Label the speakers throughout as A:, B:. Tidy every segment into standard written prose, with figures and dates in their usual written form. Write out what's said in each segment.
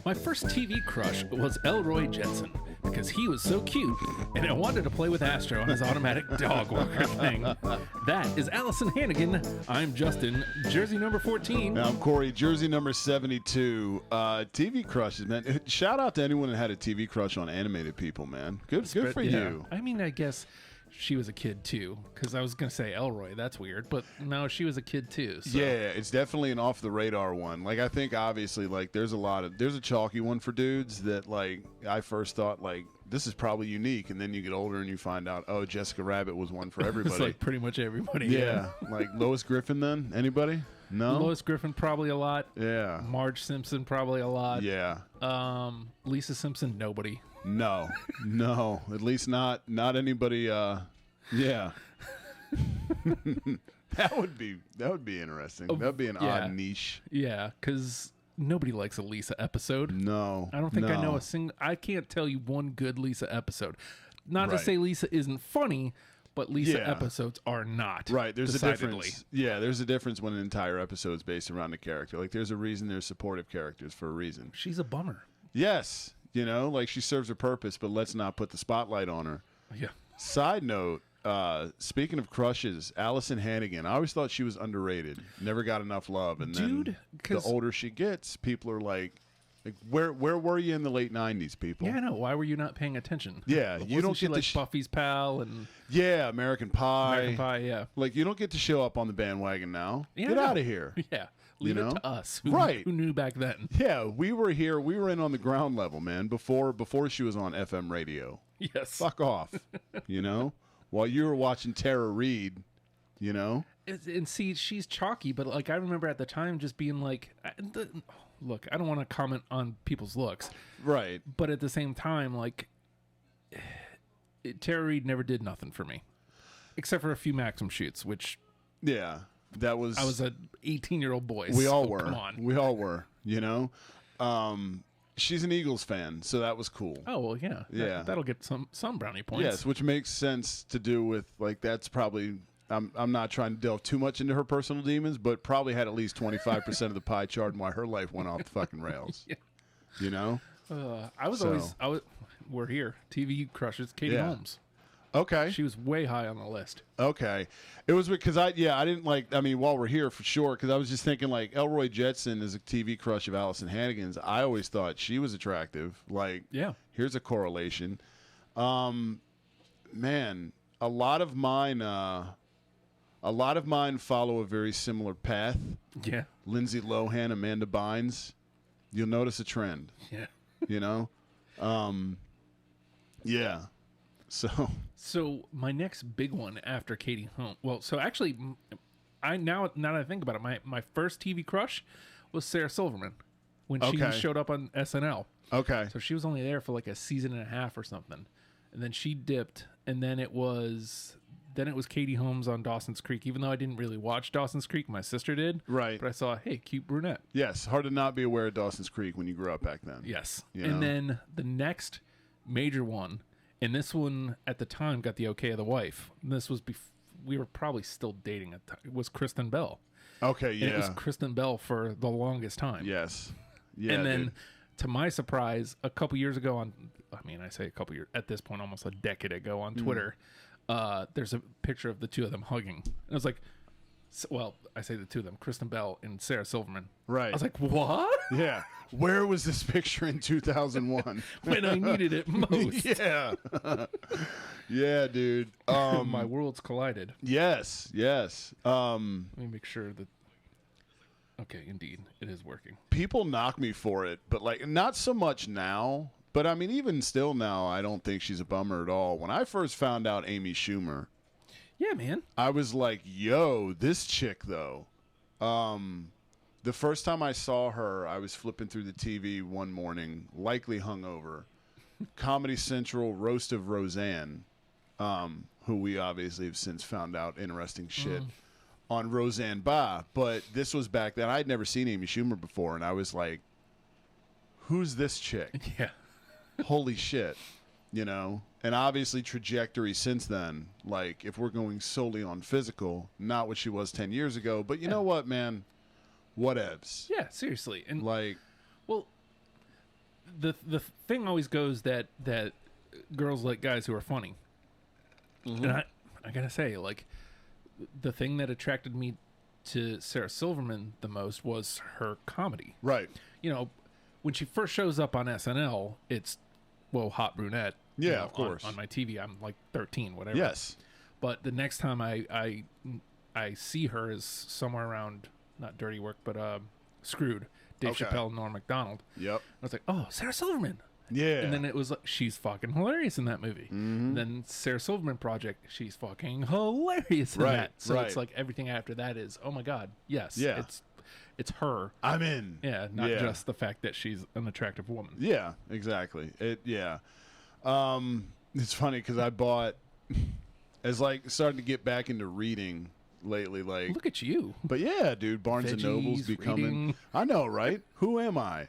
A: My first TV crush was Elroy Jetson because he was so cute and I wanted to play with Astro on his automatic dog walker thing. That is Allison Hannigan. I'm Justin, jersey number 14.
B: And I'm Corey, jersey number 72. TV crushes, man. Shout out to anyone that had a TV crush on animated people, man. Good for you.
A: I mean, I guess she was a kid too, because I was going to say Elroy. That's weird, but no, she was a kid too. So.
B: Yeah, it's definitely an off the radar one. Like, I think obviously, like, there's a chalky one for dudes that, like, I first thought, like, this is probably unique, and then you get older and you find out, oh, Jessica Rabbit was one for everybody.
A: It's like pretty much everybody.
B: Yeah, like Lois Griffin. Then anybody? No.
A: Lois Griffin probably a lot.
B: Yeah.
A: Marge Simpson probably a lot.
B: Yeah.
A: Lisa Simpson, nobody.
B: No, at least not anybody. Yeah, that would be interesting. That would be an odd niche.
A: Yeah, because nobody likes a Lisa episode.
B: No,
A: I don't think I know a single. I can't tell you one good Lisa episode. Not to say Lisa isn't funny, but Lisa episodes are not.
B: Right, there's
A: decidedly.
B: a difference. Yeah, there's a difference when an entire episode is based around a character. Like, there's a reason there's supportive characters for a reason.
A: She's a bummer.
B: Yes. You know, like, she serves her purpose, but let's not put the spotlight on her.
A: Yeah.
B: Side note, speaking of crushes, Allison Hannigan. I always thought she was underrated. Never got enough love. And then the older she gets, people are like, where were you in the late 90s, people?
A: Yeah, I know. Why were you not paying attention?
B: Yeah, you don't get
A: like Buffy's pal and
B: American Pie.
A: American Pie, yeah.
B: Like, you don't get to show up on the bandwagon now.
A: Yeah,
B: get out of here.
A: Yeah. Leave it to us. Who knew back then?
B: Yeah, we were here. We were in on the ground level, man, before she was on FM radio.
A: Yes.
B: Fuck off, you know? While you were watching Tara Reid, you know?
A: And see, she's chalky, but, like, I remember at the time just being like, look, I don't want to comment on people's looks.
B: Right.
A: But at the same time, like, Tara Reid never did nothing for me. Except for a few Maxim shoots, which...
B: Yeah. I
A: was an 18-year-old boy.
B: We all were.
A: Come on.
B: We all were, you know? She's an Eagles fan, so that was cool.
A: Oh, well, yeah. That'll get some brownie points.
B: Yes, which makes sense to do with, like, that's probably... I'm not trying to delve too much into her personal demons, but probably had at least 25% of the pie chart and why her life went off the fucking rails. Yeah. You know?
A: We're here. TV crushes, Katie Holmes.
B: Okay.
A: She was way high on the list.
B: Okay. It was because I didn't like, I mean, while we're here for sure, because I was just thinking, like, Elroy Jetson is a TV crush of Allison Hannigan's. I always thought she was attractive. Like, here's a correlation. Man, a lot of mine follow a very similar path. Yeah. Lindsay Lohan, Amanda Bynes. You'll notice a trend.
A: Yeah.
B: You know? Yeah.
A: So my next big one after Katie Holmes. Well, so actually, now that I think about it, my first TV crush was Sarah Silverman when she showed up on SNL.
B: Okay.
A: So she was only there for like a season and a half or something, and then she dipped, and then it was Katie Holmes on Dawson's Creek. Even though I didn't really watch Dawson's Creek, my sister did. Right. But I saw, hey, cute brunette.
B: Yes. Hard to not be aware of Dawson's Creek when you grew up back then.
A: Yes. And then the next major one. And this one, at the time, got the okay of the wife. And this was we were probably still dating at the time. It was Kristen Bell.
B: Okay, yeah.
A: And it was Kristen Bell for the longest time.
B: Yes. Yeah,
A: and then, to my surprise, a couple years ago I say a couple years, at this point, almost a decade ago on Twitter, there's a picture of the two of them hugging. And I was like, well, I say the two of them, Kristen Bell and Sarah Silverman. Right. I was like, what?
B: Yeah. Where was this picture in 2001?
A: When I needed it most.
B: Yeah. Yeah, dude.
A: My worlds collided.
B: Yes.
A: Let me make sure that... Okay, indeed. It is working.
B: People knock me for it, but, like, not so much now. But, I mean, even still now, I don't think she's a bummer at all. When I first found out Amy Schumer...
A: Yeah, man.
B: I was like, yo, this chick, though. The first time I saw her, I was flipping through the TV one morning, likely hungover. Comedy Central Roast of Roseanne, who we obviously have since found out interesting shit on Roseanne Barr. But this was back then. I'd never seen Amy Schumer before, and I was like, who's this chick?
A: Yeah.
B: Holy shit. You know? And obviously trajectory since then, like, if we're going solely on physical, not what she was 10 years ago. But you know what, man? Whatevs.
A: Yeah, seriously. And
B: like,
A: well, the thing always goes that girls like guys who are funny.
B: Mm-hmm.
A: And I gotta say, like, the thing that attracted me to Sarah Silverman the most was her comedy.
B: Right.
A: You know, when she first shows up on SNL, it's, well, hot brunette.
B: Yeah,
A: you know,
B: of course.
A: On my TV, I'm like 13, whatever.
B: Yes.
A: But the next time I see her is somewhere around, not Dirty Work, but Screwed. Dave
B: Okay.
A: Chappelle, Norm Macdonald.
B: Yep.
A: I was like, oh, Sarah Silverman.
B: Yeah.
A: And then it was like, she's fucking hilarious in that movie.
B: Mm-hmm.
A: Then Sarah Silverman Project, she's fucking hilarious in
B: Right,
A: that. So
B: right.
A: it's like everything after that is, oh my God, yes.
B: Yeah.
A: It's her.
B: I'm in.
A: Yeah, not
B: Yeah.
A: just the fact that she's an attractive woman.
B: Yeah, exactly. Yeah. It's funny because I bought, as like starting to get back into reading lately, like.
A: Look at you.
B: But yeah, dude, Barnes and Noble's
A: Veggies,
B: becoming.
A: reading.
B: I know, right? Who am I?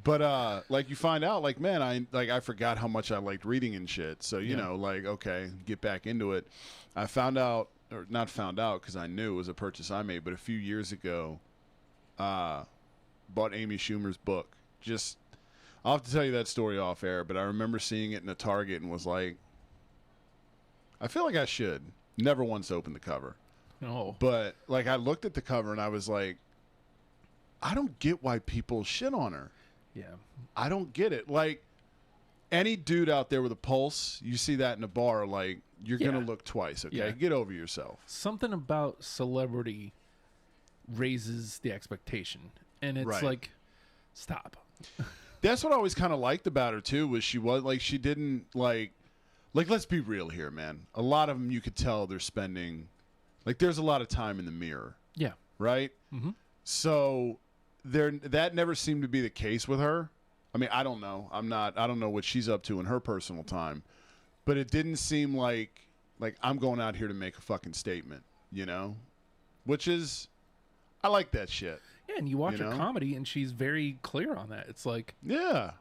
B: But like you find out, like, man, I forgot how much I liked reading and shit. So you know, like, okay, get back into it. I found out, or not found out, because I knew it was a purchase I made. But a few years ago, bought Amy Schumer's book. Just, I'll have to tell you that story off air. But I remember seeing it in a Target and was like, I feel like I should. Never once opened the cover.
A: Oh.
B: But like I looked at the cover and I was like, I don't get why people shit on her.
A: Yeah.
B: I don't get it. Like any dude out there with a pulse, you see that in a bar, like you're
A: Yeah.
B: gonna look twice. Okay,
A: Yeah.
B: get over yourself.
A: Something about celebrity raises the expectation, and it's
B: Right.
A: like, stop.
B: That's what I always kind of liked about her too. Was she was like she didn't like let's be real here, man. A lot of them you could tell they're spending like there's a lot of time in the mirror,
A: Yeah.
B: right?
A: Mm-hmm.
B: So that never seemed to be the case with her. I mean, I don't know. I don't know what she's up to in her personal time, but it didn't seem like I'm going out here to make a fucking statement, you know? Which is, I like that shit.
A: Yeah, and you watch
B: You
A: her
B: know?
A: comedy, and she's very clear on that. It's like,
B: Yeah.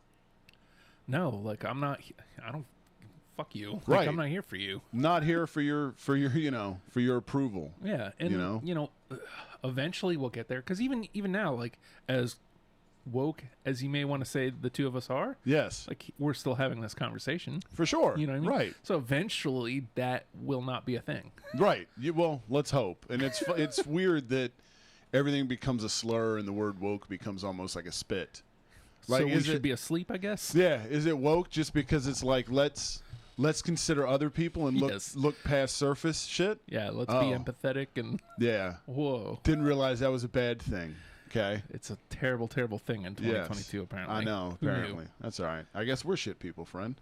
A: no, like I don't, fuck you. Like,
B: Right.
A: I'm not here for you.
B: Not here for your for your approval.
A: Yeah, and
B: You know?
A: Eventually we'll get there. Because even now, like as woke as you may want to say the two of us are,
B: Yes.
A: like we're still having this conversation.
B: For sure.
A: You know what I mean?
B: Right.
A: So eventually that will not be a thing.
B: Right. Well, let's hope. And it's weird that everything becomes a slur and the word woke becomes almost like a spit. Like,
A: so we
B: is
A: should
B: it-
A: be asleep, I guess.
B: Yeah, is it woke just because it's like let's consider other people and
A: Yes.
B: look past surface shit?
A: Yeah, let's
B: Oh.
A: be empathetic and
B: Yeah.
A: whoa.
B: Didn't realize that was a bad thing. Okay.
A: It's a terrible, terrible thing in 2022, apparently.
B: I know,
A: Who knew?
B: apparently. That's all right. I guess we're shit people, friend.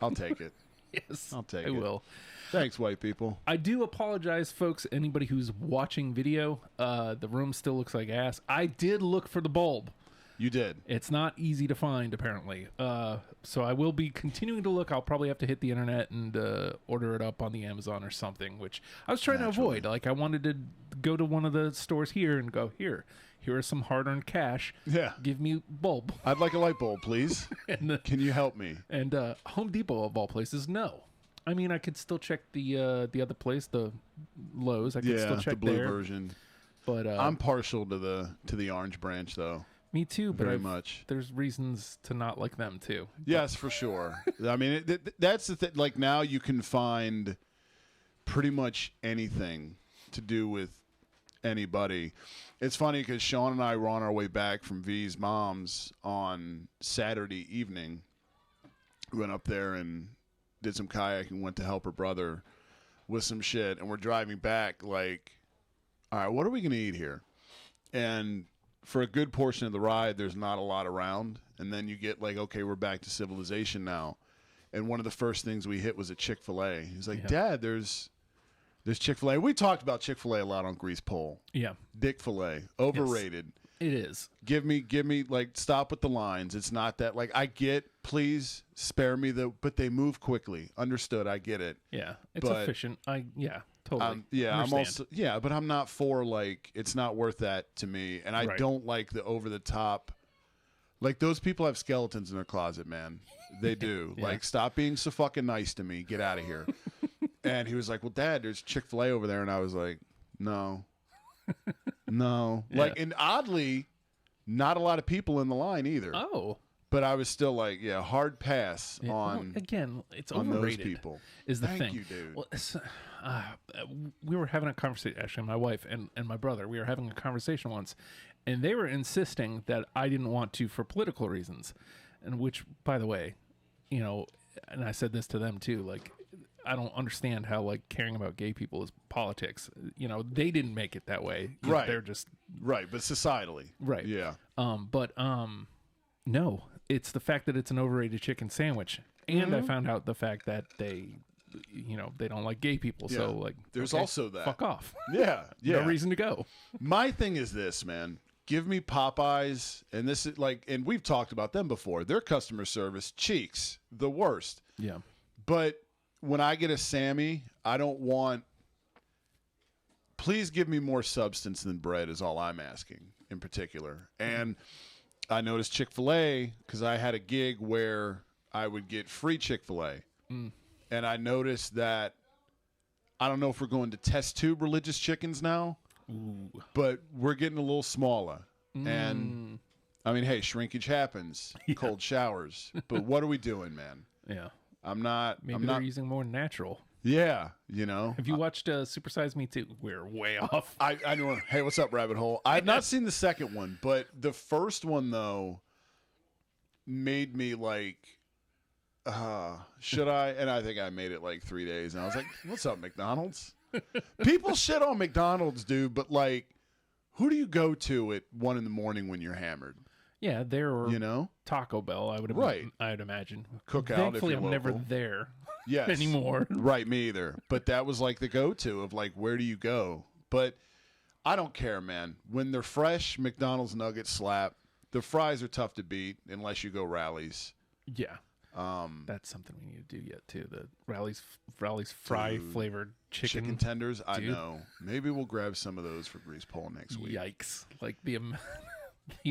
B: I'll take it.
A: Yes,
B: I'll take
A: I
B: it.
A: will.
B: Thanks, white people.
A: I do apologize, folks. Anybody who's watching video, the room still looks like ass. I did look for the bulb.
B: You did.
A: It's not easy to find, apparently. So I will be continuing to look. I'll probably have to hit the internet and order it up on the Amazon or something, which I was trying to
B: Naturally.
A: avoid. Like, I wanted to go to one of the stores here and go, here is some hard-earned cash.
B: Yeah.
A: Give me bulb.
B: I'd like a light bulb, please.
A: and
B: Can you help me?
A: Home Depot, of all places, no. I mean, I could still check the other place, the Lowe's. I could
B: Yeah,
A: still check
B: the blue
A: there.
B: version.
A: But
B: I'm partial to the orange branch though.
A: me too. But
B: Very much.
A: there's reasons to not like them too.
B: Yes, for sure. I mean, that's the thing. Like now, you can find pretty much anything to do with anybody. It's funny because Sean and I were on our way back from V's mom's on Saturday evening. We went up there and did some kayaking. Went to help her brother with some shit, and we're driving back. Like, all right, what are we gonna eat here? And for a good portion of the ride, there's not a lot around. And then you get like, okay, we're back to civilization now. And one of the first things we hit was a Chick-fil-A. He's like,
A: Yeah.
B: Dad, there's Chick-fil-A. We talked about Chick-fil-A a lot on Grease Pole.
A: Yeah,
B: Dick-fil-A, overrated.
A: it is.
B: Give me, like, stop with the lines. It's not that, like, I get, please spare me but they move quickly. Understood, I get it.
A: Yeah, it's
B: But-
A: efficient. Totally.
B: Yeah, I'm
A: understand.
B: also, but I'm not for, like, it's not worth that to me. And I
A: Right.
B: don't like the over-the-top, like, those people have skeletons in their closet, man. They do.
A: Yeah.
B: Like, stop being so fucking nice to me. Get out of here. And he was like, well, Dad, there's Chick-fil-A over there. And I was like, no. No.
A: Yeah.
B: Like, and oddly, not a lot of people in the line either.
A: Oh,
B: But I was still like, yeah, hard pass
A: Yeah,
B: on
A: well, again, it's
B: on
A: overrated.
B: those people.
A: Is the
B: Thank
A: thing.
B: you, dude.
A: Well, we were having a conversation. Actually, my wife and my brother. We were having a conversation once, and they were insisting that I didn't want to for political reasons, and which, by the way, you know, and I said this to them too. Like, I don't understand how like caring about gay people is politics. You know, they didn't make it that way. You know,
B: Right.
A: they're just
B: Right, but societally.
A: right.
B: Yeah.
A: No, it's the fact that it's an overrated chicken sandwich, and I found out the fact that they, you know, they don't like gay people.
B: Yeah.
A: So like,
B: There's
A: okay,
B: also that.
A: fuck off.
B: Yeah. Yeah.
A: No reason to go.
B: My thing is this, man. Give me Popeyes, and this is like, and we've talked about them before. Their customer service, cheeks, the worst.
A: Yeah.
B: But when I get a Sammy, I don't want. Please give me more substance than bread is all I'm asking in particular. And I noticed Chick-fil-A because I had a gig where I would get free Chick-fil-A. And I noticed that I don't know if we're going to test tube religious chickens now, but we're getting a little smaller. And I mean, hey, shrinkage happens, cold showers. But what are we doing, man?
A: Yeah.
B: I'm not.
A: Maybe
B: I'm
A: they're
B: not.
A: using more natural.
B: Yeah, you know.
A: Have you watched Super Size Me 2? We're way off.
B: I know. Hey, what's up, Rabbit Hole? I've not seen the second one, but the first one though made me like, should I? And I think I made it like 3 days, and I was like, "What's up, McDonald's?" People shit on McDonald's, dude, but like, who do you go to at 1 a.m. when you're hammered?
A: Yeah, there or
B: You know,
A: Taco Bell. I'd imagine.
B: Cookout if
A: Thankfully,
B: you're
A: I'm never
B: local.
A: there
B: yes,
A: anymore.
B: Right, me either. But that was like the go-to of like, where do you go? But I don't care, man. When they're fresh, McDonald's nuggets slap. The fries are tough to beat unless you go Rallies.
A: Yeah. That's something we need to do yet too. The Rally's fry flavored
B: Chicken tenders, I
A: dude.
B: know. Maybe we'll grab some of those for Grease Pole next week.
A: Yikes! Like the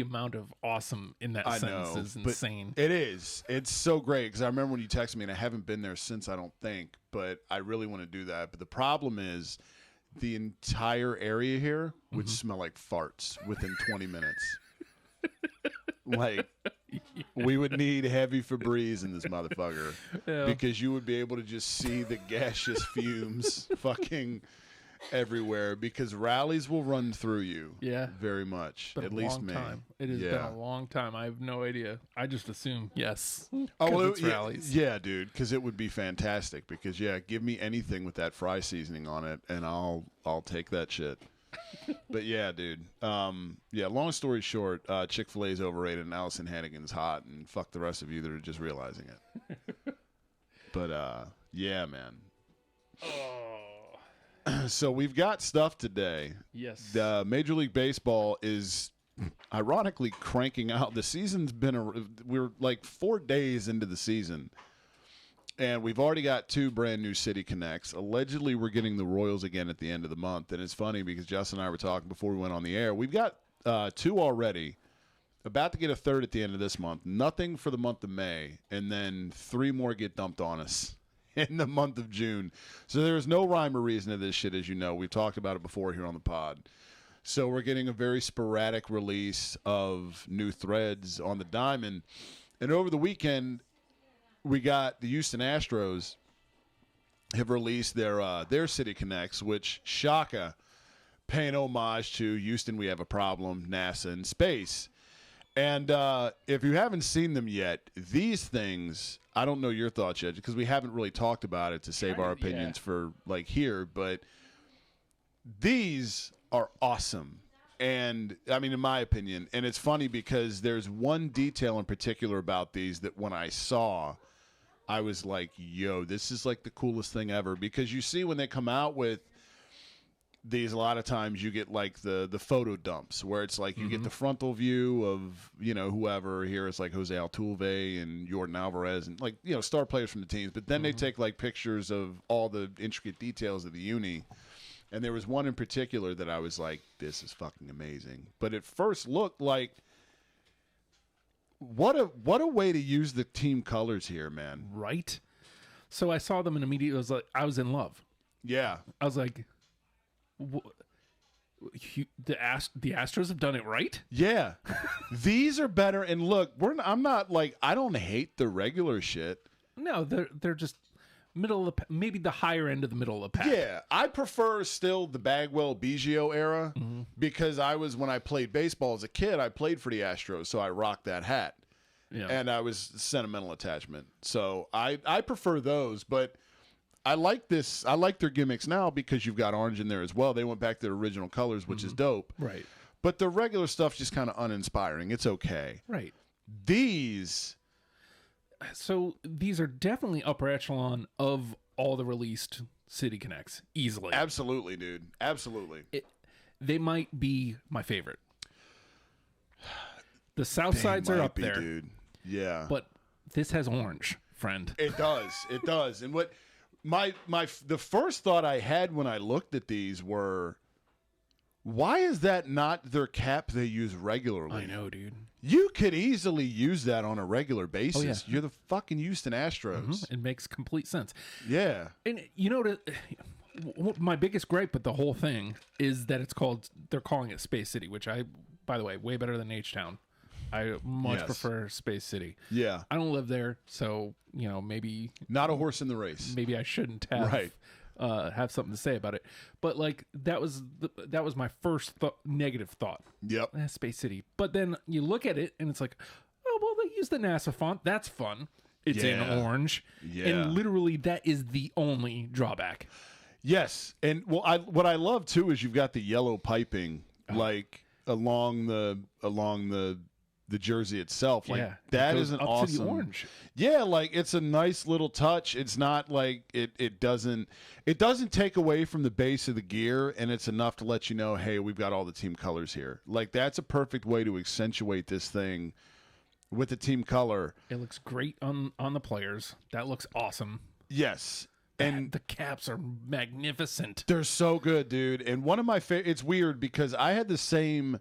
A: amount of awesome in that
B: I
A: sentence
B: know,
A: is
B: but
A: insane.
B: It is. It's so great because I remember when you texted me, and I haven't been there since, I don't think, but I really want to do that. But the problem is the entire area here would smell like farts within 20 minutes. Like, we would need heavy Febreze in this motherfucker because you would be able to just see the gaseous fumes fucking everywhere because Rallies will run through you.
A: Yeah.
B: Very much.
A: Been
B: At
A: a
B: least
A: long
B: me.
A: time. It has been a long time. I have no idea. I just assume yes.
B: Oh,
A: It's Rallies.
B: yeah, dude, because it would be fantastic. Because give me anything with that fry seasoning on it, and I'll take that shit. But yeah, dude. Long story short, Chick-fil-A is overrated, and Allison Hannigan's hot, and fuck the rest of you that are just realizing it. But yeah, man. So we've got stuff today.
A: Yes.
B: Major League Baseball is ironically cranking out. The season's we're like 4 days into the season, and we've already got 2 brand new City Connects. Allegedly, we're getting the Royals again at the end of the month, and it's funny because Justin and I were talking before we went on the air. We've got 2 already, about to get a 3rd at the end of this month. Nothing for the month of May, and then 3 more get dumped on us in the month of June. So there is no rhyme or reason to this shit, as you know. We've talked about it before here on the pod. So we're getting a very sporadic release of new threads on the diamond. And over the weekend, we got the Houston Astros have released their City Connects, which, Shaka, paying homage to Houston, we have a problem, NASA, and space. And if you haven't seen them yet, these things, I don't know your thoughts yet, because we haven't really talked about it to save our opinions for, like, here, but these are awesome. And, I mean, in my opinion, and it's funny because there's one detail in particular about these that when I saw, I was like, yo, this is like the coolest thing ever. Because you see when they come out with these, a lot of times you get like the photo dumps where it's like you get the frontal view of, you know, whoever. Here it's like Jose Altuve and Jordan Alvarez and, like, you know, star players from the teams. But then they take like pictures of all the intricate details of the uni. And there was one in particular that I was like, this is fucking amazing. But it first looked like, what a way to use the team colors here, man.
A: Right? So I saw them and immediately I was in love.
B: Yeah.
A: I was like, The Astros have done it right.
B: Yeah, these are better. And look, I'm not like I don't hate the regular shit.
A: No, they're just middle of the maybe the higher end of the middle of the pack.
B: Yeah, I prefer still the Bagwell Biggio era because when I played baseball as a kid, I played for the Astros, so I rocked that hat.
A: Yeah.
B: And I was sentimental attachment. So I prefer those, but I like this. I like their gimmicks now because you've got orange in there as well. They went back to the original colors, which is dope.
A: Right.
B: But the regular stuff's just kind of uninspiring. It's okay.
A: Right.
B: So
A: these are definitely upper echelon of all the released City Connects, easily.
B: Absolutely, dude. Absolutely.
A: They might be my favorite. The South Sides are up there,
B: dude. Yeah.
A: But this has orange, friend.
B: It does. It does. And what the first thought I had when I looked at these were, why is that not their cap they use regularly?
A: I know, dude.
B: You could easily use that on a regular basis.
A: Oh, yeah.
B: You're the fucking Houston Astros.
A: It makes complete sense.
B: Yeah.
A: And you know, my biggest gripe with the whole thing is that they're calling it Space City, which by the way, way better than H-Town. I much prefer Space City.
B: Yeah.
A: I don't live there, so, maybe...
B: Not a horse in the race.
A: Maybe I shouldn't have have something to say about it. But, like, that was my first negative thought.
B: Yep.
A: Space City. But then you look at it, and it's like, oh, well, they use the NASA font. That's fun. It's in orange.
B: Yeah.
A: And literally, that is the only drawback.
B: Yes. And, well, what I love, too, is you've got the yellow piping, like, along the jersey itself. Like that is an awesome
A: to the orange.
B: Yeah, like it's a nice little touch. It's not like it doesn't take away from the base of the gear, and it's enough to let you know, hey, we've got all the team colors here. Like that's a perfect way to accentuate this thing with the team color.
A: It looks great on the players. That looks awesome.
B: Yes.
A: And the caps are magnificent.
B: They're so good, dude. And one of my it's weird because I had the same.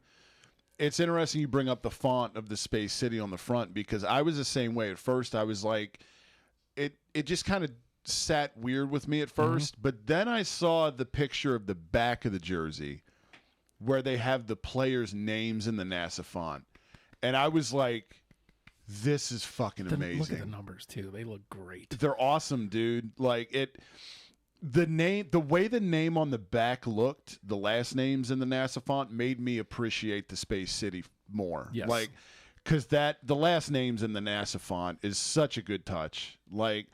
B: It's interesting you bring up the font of the Space City on the front because I was the same way at first. I was like, it just kind of sat weird with me at first. But then I saw the picture of the back of the jersey where they have the players' names in the NASA font. And I was like, this is fucking amazing.
A: Look at the numbers, too. They look great.
B: They're awesome, dude. Like the way the name on the back looked, the last names in the NASA font made me appreciate the Space City more.
A: Yes.
B: Like, because the last names in the NASA font is such a good touch. Like,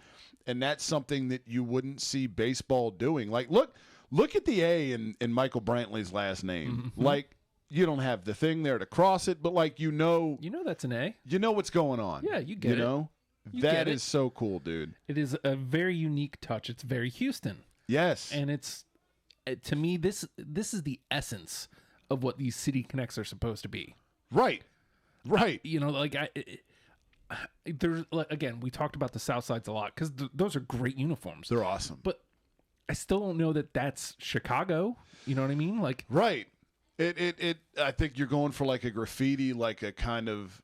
B: and that's something that you wouldn't see baseball doing. Like, look at the A in Michael Brantley's last name. Like, you don't have the thing there to cross it, but like,
A: that's an A.
B: You know what's going on.
A: Yeah, you get it.
B: You know? That is so cool, dude.
A: It is a very unique touch. It's very Houston.
B: Yes.
A: And to me, this is the essence of what these City Connects are supposed to be.
B: Right.
A: There's again, we talked about the South Sides a lot because those are great uniforms.
B: They're awesome.
A: But I still don't know that that's Chicago. You know what I mean? Like,
B: right. I think you're going for like a graffiti, like a kind of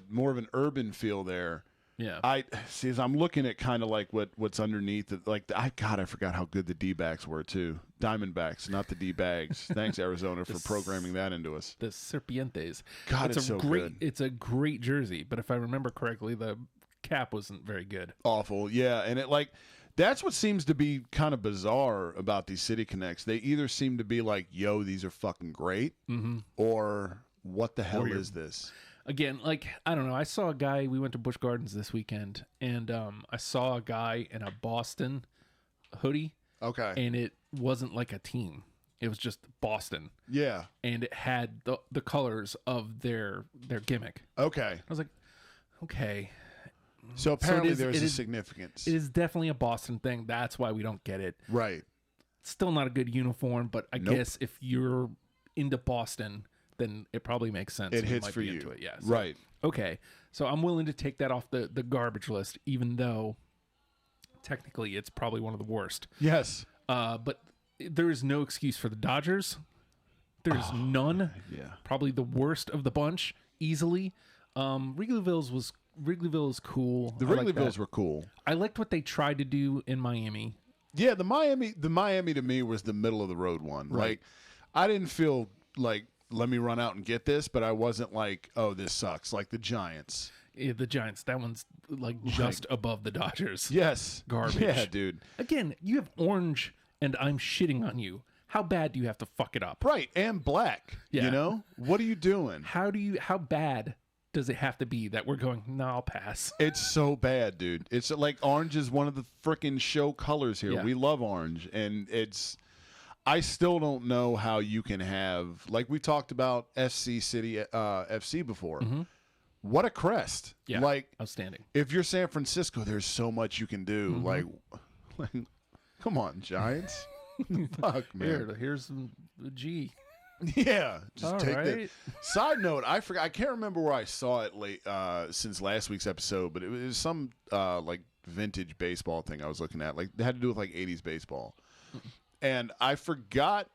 B: more of an urban feel there.
A: Yeah.
B: I see as I'm looking at kind of like what's underneath it. Like I forgot how good the D-backs were too. Diamondbacks, not the D-bags. Thanks Arizona for programming that into us.
A: The Serpientes.
B: God, it's so good.
A: It's a great jersey, but if I remember correctly, the cap wasn't very good.
B: Awful. Yeah, and that's what seems to be kind of bizarre about these City Connects. They either seem to be like, yo, these are fucking great, or what the hell is this?
A: Again, like, I don't know. I saw a guy, we went to Busch Gardens this weekend, and I saw a guy in a Boston hoodie. Okay. And it wasn't like a team. It was just Boston.
B: Yeah.
A: And it had the colors of their gimmick.
B: Okay.
A: I was like, okay.
B: So apparently there's a significance.
A: It is definitely a Boston thing. That's why we don't get it.
B: Right.
A: Still not a good uniform, but I guess if you're into Boston, then it probably makes sense.
B: It hits for you.
A: Into it. Yeah, so,
B: right.
A: Okay. So I'm willing to take that off the garbage list, even though technically it's probably one of the worst.
B: Yes.
A: But there is no excuse for the Dodgers. There's none.
B: Yeah.
A: Probably the worst of the bunch, easily. Wrigleyville is cool.
B: The Wrigleyvilles were cool.
A: I liked what they tried to do in Miami.
B: Yeah, the Miami to me was the middle of the road one.
A: Right.
B: Like, I didn't feel like, let me run out and get this, but I wasn't like, oh, this sucks. Like the Giants.
A: Yeah, the Giants, that one's like just above the Dodgers.
B: Yes.
A: Garbage.
B: Yeah, dude.
A: Again, you have orange and I'm shitting on you. How bad do you have to fuck it up?
B: Right, and black.
A: Yeah.
B: You know? What are you doing?
A: How bad does it have to be that we're going, no, I'll pass?
B: It's so bad, dude. It's like orange is one of the freaking show colors here.
A: Yeah.
B: We love orange, and I still don't know how you can have, like we talked about SC City FC before.
A: Mm-hmm.
B: What a crest.
A: Yeah,
B: Like,
A: outstanding.
B: if you're San Francisco, there's so much you can do.
A: Mm-hmm.
B: Like, come on, Giants. Fuck, man.
A: Here's some G.
B: Yeah, just
A: All
B: take that.
A: right.
B: Side note, I forgot. I can't remember where I saw it late since last week's episode, but it was some like vintage baseball thing I was looking at. Like, it had to do with like 80s baseball, and I forgot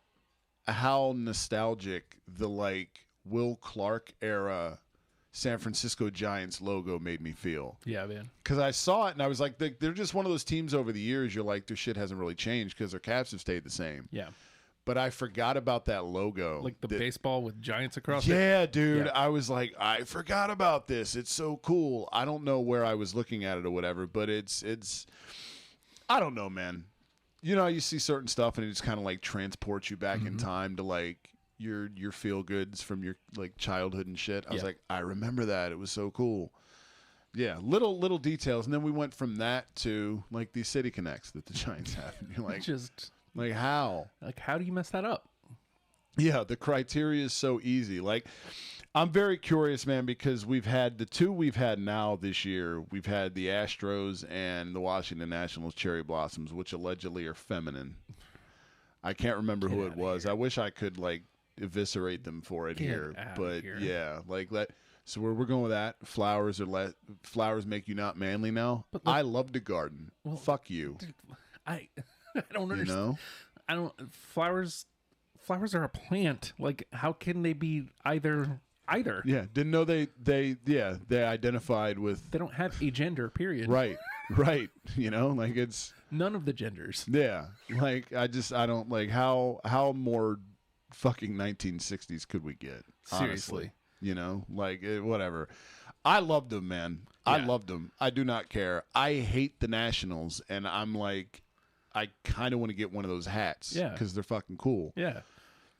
B: how nostalgic the like Will Clark era San Francisco Giants logo made me feel.
A: Yeah, man.
B: Because I saw it and I was like, they're just one of those teams over the years. You're like, their shit hasn't really changed because their caps have stayed the same.
A: Yeah.
B: But I forgot about that logo.
A: Like the baseball with Giants across it.
B: Yeah, dude.
A: Yeah.
B: I was like, I forgot about this. It's so cool. I don't know where I was looking at it or whatever, but it's I don't know, man. You know, you see certain stuff and it just kind of like transports you back in time to like your feel goods from your like childhood and shit. I was like, I remember that. It was so cool. Yeah, little details, and then we went from that to like these City Connects that the Giants have. And you're like,
A: Just
B: like how?
A: like, how do you mess that up?
B: Yeah, the criteria is so easy. Like, I'm very curious, man, because we've had the two we've had now this year. We've had the Astros and the Washington Nationals Cherry Blossoms, which allegedly are feminine. I can't remember who it was. I wish I could like eviscerate them for it here, but yeah, like that. So we're going with that. Flowers flowers make you not manly now. But I love the garden. Well, fuck you.
A: I don't understand.
B: You know?
A: I don't. Flowers are a plant. Like, how can they be either?
B: Yeah, didn't know they identified with.
A: They don't have a gender. Period.
B: Right. You know, like it's
A: none of the genders.
B: Yeah, like I don't like how more fucking 1960s could we get? Honestly.
A: Seriously.
B: You know, like whatever. I loved them, man. Yeah. I loved them. I do not care. I hate the Nationals, and I'm like, I kind of want to get one of those hats.
A: Yeah.
B: Because they're fucking cool.
A: Yeah.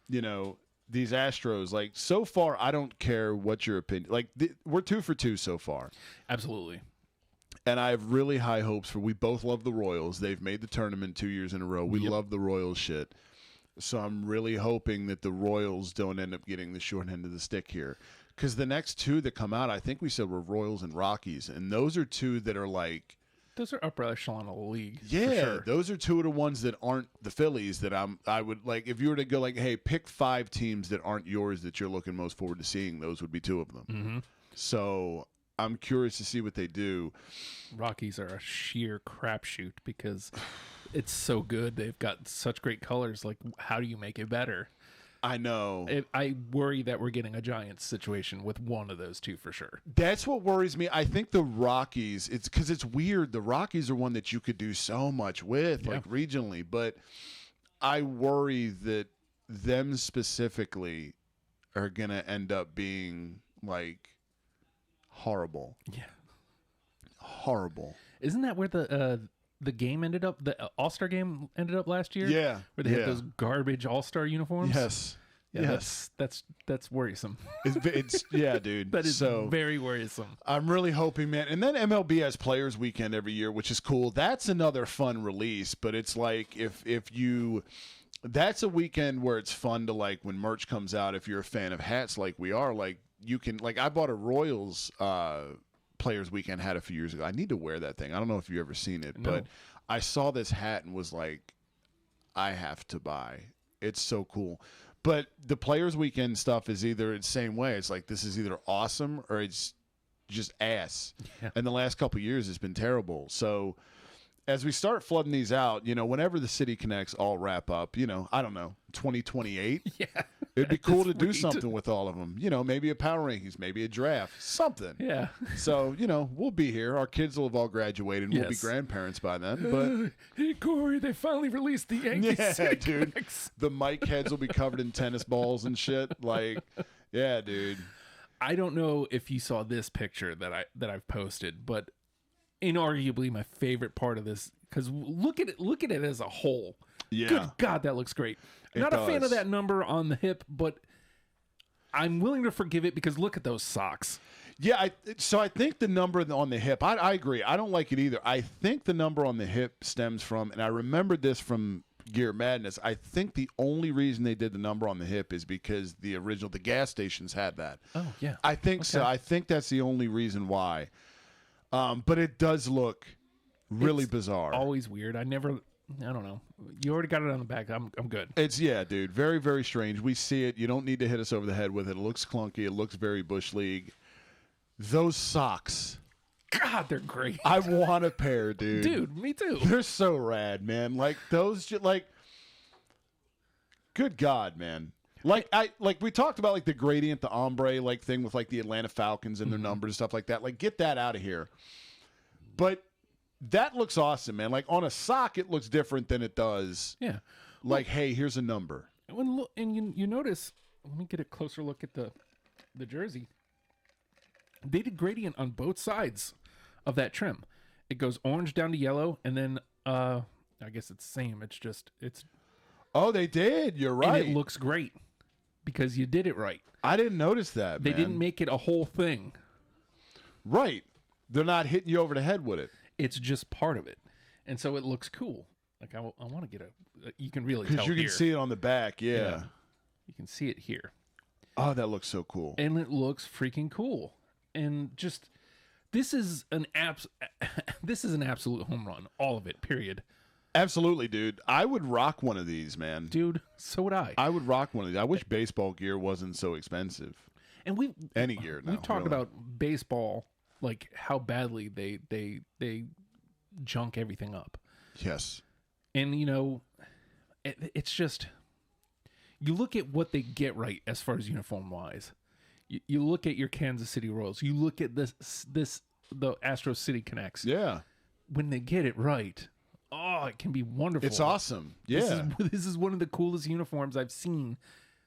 B: You know, these Astros, like, so far, I don't care what your opinion. Like, we're 2 for 2 so far.
A: Absolutely.
B: And I have really high hopes for. We both love the Royals. They've made the tournament 2 years in a row. We love the Royals shit. So I'm really hoping that the Royals don't end up getting the short end of the stick here. Because the next two that come out, I think we said were Royals and Rockies. And those are two that are like...
A: Those are upper echelon of the league.
B: Yeah,
A: for sure.
B: Those are two of the ones that aren't the Phillies that I would like. If you were to go like, hey, pick 5 teams that aren't yours that you're looking most forward to seeing, those would be 2 of them.
A: Mm-hmm.
B: So I'm curious to see what they do.
A: Rockies are a sheer crapshoot because it's so good. They've got such great colors. Like, how do you make it better?
B: I know.
A: I worry that we're getting a Giants situation with one of those two for sure.
B: That's what worries me. I think the Rockies, it's because it's weird. The Rockies are one that you could do so much with, like regionally, but I worry that them specifically are going to end up being like horrible.
A: Yeah.
B: Horrible.
A: Isn't that where the game ended up? The All-Star game ended up last year?
B: Yeah.
A: Where they had those garbage All-Star uniforms?
B: Yes.
A: Yeah,
B: yes.
A: That's worrisome.
B: It's yeah, dude.
A: That is
B: so
A: very worrisome.
B: I'm really hoping, man. And then MLB has Players Weekend every year, which is cool. That's another fun release, but it's like if you that's a weekend where it's fun to like when merch comes out, if you're a fan of hats like we are, like you can like I bought a Royals Players Weekend hat a few years ago. I need to wear that thing. I don't know if you've ever seen it, but I saw this hat and was like, I have to buy. It's so cool. But the Players Weekend stuff is either the same way. It's like this is either awesome or it's just ass. Yeah. And the last couple of years it's been terrible. So as we start flooding these out, whenever the City Connects all wrap up, I don't know, 2028.
A: Yeah.
B: It'd be cool to do something with all of them. Maybe a power rankings, maybe a draft, something.
A: Yeah.
B: So, we'll be here. Our kids will have all graduated, and we'll be grandparents by then. But
A: hey, Corey, they finally released the Yankees.
B: Yeah, dude. The mic heads will be covered in tennis balls and shit. Like, yeah, dude.
A: I don't know if you saw this picture that I've posted, but inarguably my favorite part of this, because look at it as a whole.
B: Yeah.
A: Good God, that looks great. Not a fan of that number on the hip, but I'm willing to forgive it because look at those socks.
B: Yeah, so I think the number on the hip, I agree. I don't like it either. I think the number on the hip stems from, and I remembered this from Gear Madness, I think the only reason they did the number on the hip is because the gas stations had that.
A: Oh, yeah.
B: I think so. I think that's the only reason why. But it does look really bizarre.
A: Always weird. I don't know. You already got it on the back. I'm good.
B: Dude. Very, very strange. We see it. You don't need to hit us over the head with it. It looks clunky. It looks very Bush League. Those socks.
A: God, they're great.
B: I want a pair, dude.
A: Dude, me too.
B: They're so rad, man. Like those, good God, man. Like we talked about like the gradient, the ombre like thing with like the Atlanta Falcons and their numbers and stuff like that. Like get that out of here. But that looks awesome, man. Like on a sock, it looks different than it does.
A: Yeah.
B: Like, hey, here's a number.
A: And you notice, let me get a closer look at the jersey. They did gradient on both sides of that trim. It goes orange down to yellow, and then I guess it's the same. It's
B: Oh, they did. You're right.
A: And it looks great because you did it right.
B: I didn't notice that,
A: They didn't make it a whole thing.
B: Right. They're not hitting you over the head with it.
A: It's just part of it. And so it looks cool. Like I want to get you can really tell
B: because you can
A: here.
B: see it on the back. Yeah.
A: You can see it here.
B: Oh, that looks so cool.
A: And it looks freaking cool. And just this is an absolute home run. All of it. Period.
B: Absolutely, dude. I would rock one of these, man.
A: Dude, so would I.
B: I would rock one of these. I wish baseball gear wasn't so expensive.
A: And
B: any gear now.
A: We've talked about baseball, like how badly they junk everything up.
B: Yes.
A: And it's just you look at what they get right as far as uniform wise. You look at your Kansas City Royals. You look at the Astros City Connects.
B: Yeah.
A: When they get it right, it can be wonderful.
B: It's awesome. Yeah.
A: This is one of the coolest uniforms I've seen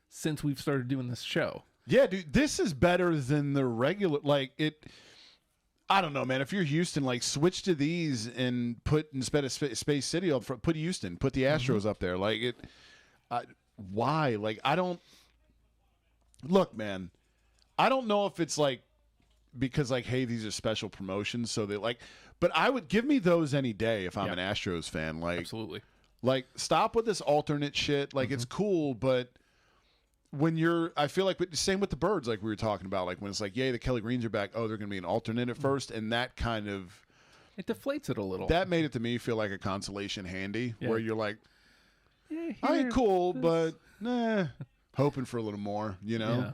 A: since we've started doing this show.
B: Yeah, dude. This is better than the regular. Like it. I don't know, man. If you're Houston, like switch to these and put instead of Space City up front, put Houston, put the Astros up there. Like it. Why? Like I don't. Look, man. I don't know if it's like because like, hey, these are special promotions, so they like. But I would give me those any day if I'm an Astros fan. Like
A: absolutely.
B: Like stop with this alternate shit. Like it's cool, but when I feel like same with the Birds, like we were talking about. Like when it's like, yay, the Kelly Greens are back. Oh, they're going to be an alternate at first, and that kind of
A: it deflates it a little.
B: That made it to me feel like a consolation handy, where you're like,
A: yeah,
B: I ain't cool, but hoping for a little more, Yeah.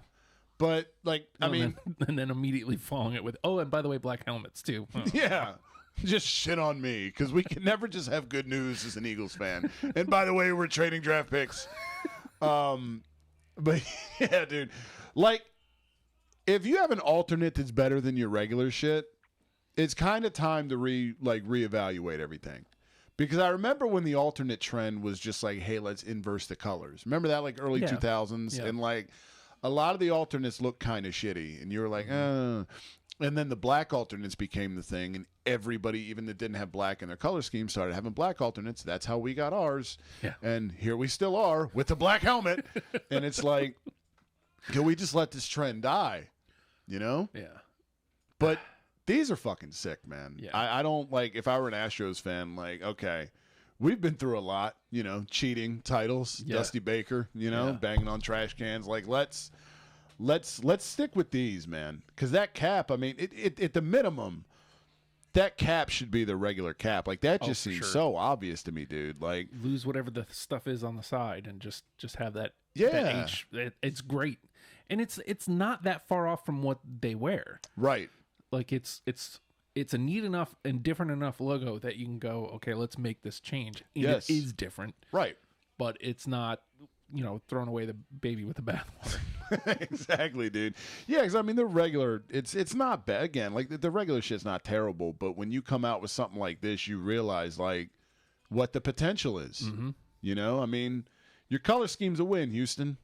B: But like, and
A: then immediately following it with, and by the way, black helmets too. Oh.
B: Yeah. Just shit on me because we can never just have good news as an Eagles fan. And by the way, we're trading draft picks. But yeah, dude, like if you have an alternate that's better than your regular shit, it's kind of time to reevaluate everything. Because I remember when the alternate trend was just like, hey, let's inverse the colors. Remember that like early 2000s? Yeah. And like a lot of the alternates look kind of shitty. And you were like, And then the black alternates became the thing. And everybody, even that didn't have black in their color scheme, started having black alternates. That's how we got ours. Yeah. And here we still are with the black helmet. And it's like, can we just let this trend die? Yeah. But these are fucking sick, man. Yeah. I don't like, if I were an Astros fan, like, okay, we've been through a lot, cheating titles, Dusty Baker, banging on trash cans. Like, let's stick with these, man. Because that cap, I mean, it at the minimum, that cap should be the regular cap. Like, that just seems so obvious to me, dude. Like,
A: lose whatever the stuff is on the side and just have that.
B: Yeah.
A: That H. It's great. And it's not that far off from what they wear.
B: Right.
A: Like, it's it's a neat enough and different enough logo that you can go, okay, let's make this change. And
B: Yes.
A: it is different,
B: Right.
A: but it's not, throwing away the baby with the bathwater.
B: Exactly, dude. Yeah, because I mean the regular, it's not bad. Again, like the regular shit's not terrible, but when you come out with something like this, you realize like what the potential is.
A: Mm-hmm.
B: I mean, your color scheme's a win, Houston.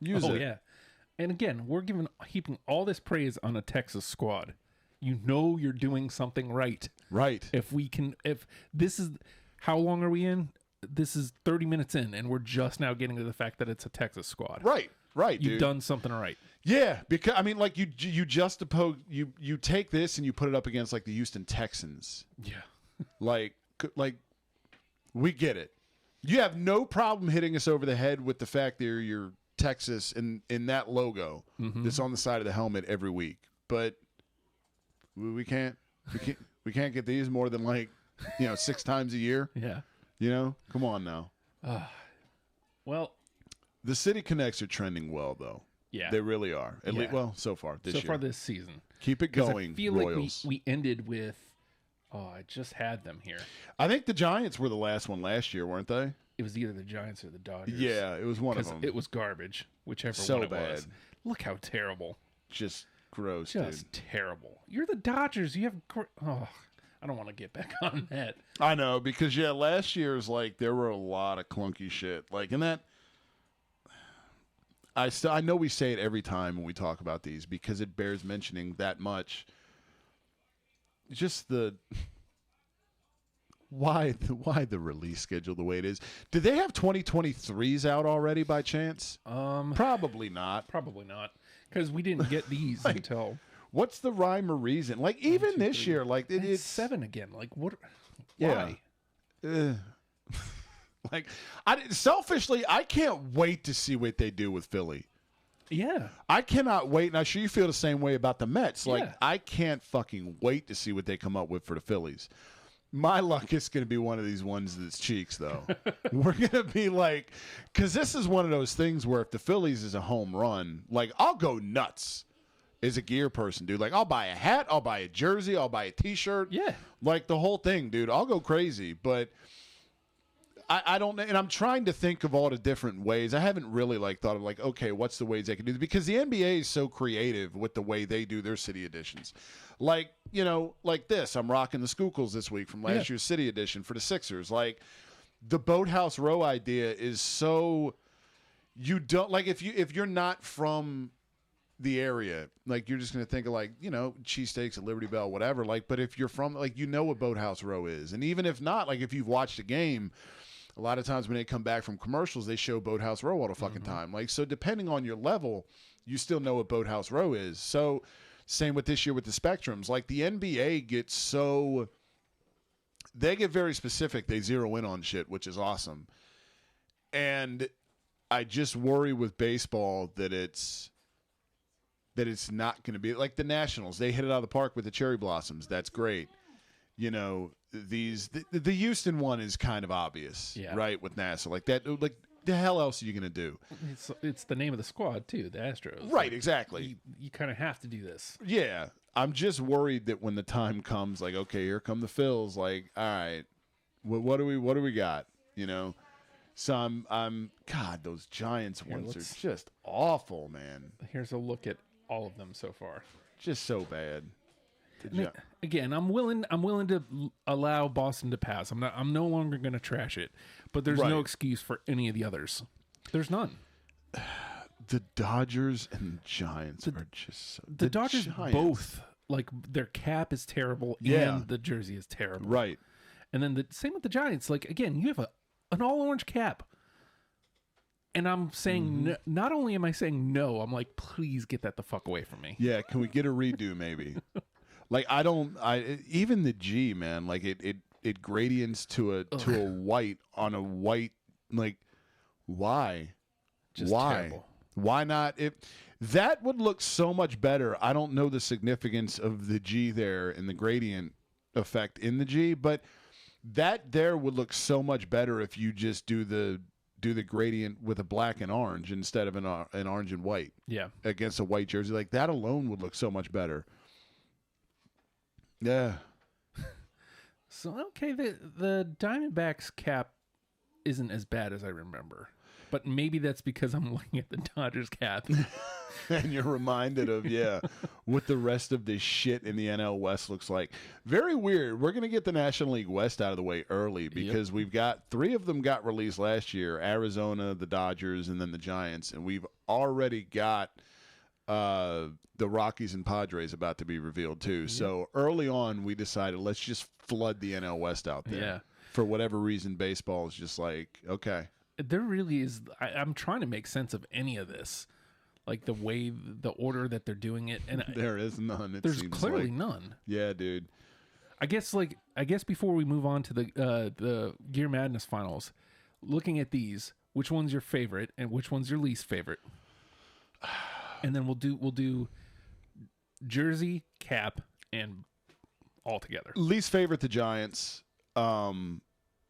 B: Use it.
A: Oh yeah, and again, we're heaping all this praise on a Texas squad. You're doing something right.
B: Right.
A: If this is, how long are we in? This is 30 minutes in, and we're just now getting to the fact that it's a Texas squad.
B: Right. Right,
A: You've
B: dude.
A: done something right.
B: Yeah, because I mean, like you juxtapose, you take this and you put it up against like the Houston Texans.
A: Yeah.
B: like we get it. You have no problem hitting us over the head with the fact that you're Texas in that logo that's on the side of the helmet every week. But we can't get these more than like 6 times a year.
A: Yeah.
B: Come on now.
A: Well,
B: the City Connects are trending well though.
A: yeah,
B: They really are. At least, well, so far this year.
A: this season.
B: Keep it
A: 'Cause
B: going,
A: I feel
B: Royals.
A: like we ended with. Oh, I just had them here.
B: I think the Giants were the last one last year, weren't they?
A: It was either the Giants or the Dodgers.
B: Yeah, it was one of them.
A: It was garbage, whichever
B: So
A: one it
B: bad.
A: was. Look how terrible.
B: Just gross,
A: Just
B: dude.
A: terrible. You're the Dodgers. You have. I don't want to get back on that.
B: I know, because last year's like there were a lot of clunky shit. Like in that, I know we say it every time when we talk about these because it bears mentioning that much. Just why the release schedule the way it is? Did they have 2023s out already by chance? Probably not.
A: Probably not, because we didn't get these until.
B: What's the rhyme or reason? Like even this year, like it's
A: 7 again. Like what?
B: Yeah.
A: Why?
B: Like selfishly, I can't wait to see what they do with Philly.
A: Yeah.
B: I cannot wait, and I'm sure you feel the same way about the Mets. Like
A: Yeah.
B: I can't fucking wait to see what they come up with for the Phillies. My luck is going to be one of these ones that's cheeks, though. We're going to be like, because this is one of those things where if the Phillies is a home run, like I'll go nuts as a gear person, dude. Like I'll buy a hat, I'll buy a jersey, I'll buy a T-shirt.
A: Yeah.
B: Like the whole thing, dude. I'll go crazy, but I don't know. And I'm trying to think of all the different ways. I haven't really like thought of like, okay, what's the ways they can do this? Because the NBA is so creative with the way they do their city editions. Like, like this. I'm rocking the Skookles this week from last year's city edition for the Sixers. Like the Boathouse Row idea is so you don't like if you're not from the area, like you're just going to think of like, cheesesteaks at Liberty Bell, whatever. Like, but if you're from like, what Boathouse Row is. And even if not, like if you've watched a game, a lot of times when they come back from commercials, they show Boathouse Row all the fucking time. Like, so depending on your level, you still know what Boathouse Row is. So same with this year with the Spectrums. Like the NBA gets they get very specific. They zero in on shit, which is awesome. And I just worry with baseball that it's not going to be like the Nationals. They hit it out of the park with the cherry blossoms. That's great. The Houston one is kind of obvious, right? With NASA, like that, like the hell else are you gonna do?
A: It's the name of the squad too, the Astros.
B: Right, exactly.
A: You kind of have to do this.
B: Yeah, I'm just worried that when the time comes, like, okay, here come the Phils. Like, all right, what do we got? So I'm God, those Giants ones are just awful, man.
A: Here's a look at all of them so far.
B: Just so bad.
A: Again, I'm willing to allow Boston to pass. I'm no longer going to trash it, but there's no excuse for any of the others. There's none.
B: The Dodgers and Giants are just so...
A: The Dodgers
B: Giants.
A: both, like, their cap is terrible and the jersey is terrible.
B: Right.
A: And then the same with the Giants. Like, again, you have an all-orange cap. And I'm saying, no, not only am I saying no, I'm like, please get that the fuck away from me.
B: Yeah, can we get a redo maybe? Like, even the G, man, like it gradients to a white on a white, like, why?
A: Just
B: why?
A: Terrible.
B: Why not? That would look so much better. I don't know the significance of the G there and the gradient effect in the G, but that there would look so much better if you just do the gradient with a black and orange instead of an orange and white.
A: Yeah.
B: Against a white jersey. Like, that alone would look so much better. Yeah.
A: So okay, the Diamondbacks cap isn't as bad as I remember, but maybe that's because I'm looking at the Dodgers cap.
B: And you're reminded of, what the rest of this shit in the NL West looks like. Very weird. We're going to get the National League West out of the way early because we've got 3 of them got released last year, Arizona, the Dodgers, and then the Giants. And we've already got the Rockies and Padres about to be revealed too. Yep. So early on, we decided let's just flood the NL West out there.
A: Yeah.
B: For whatever reason, baseball is just like, okay.
A: There really is. I'm trying to make sense of any of this. Like the way, the order that they're doing it, and
B: there is none.
A: There's clearly none.
B: Yeah, dude.
A: I guess before we move on to the Gear Madness finals, looking at these, which one's your favorite and which one's your least favorite? And then we'll do jersey, cap, and all together.
B: Least favorite, the Giants.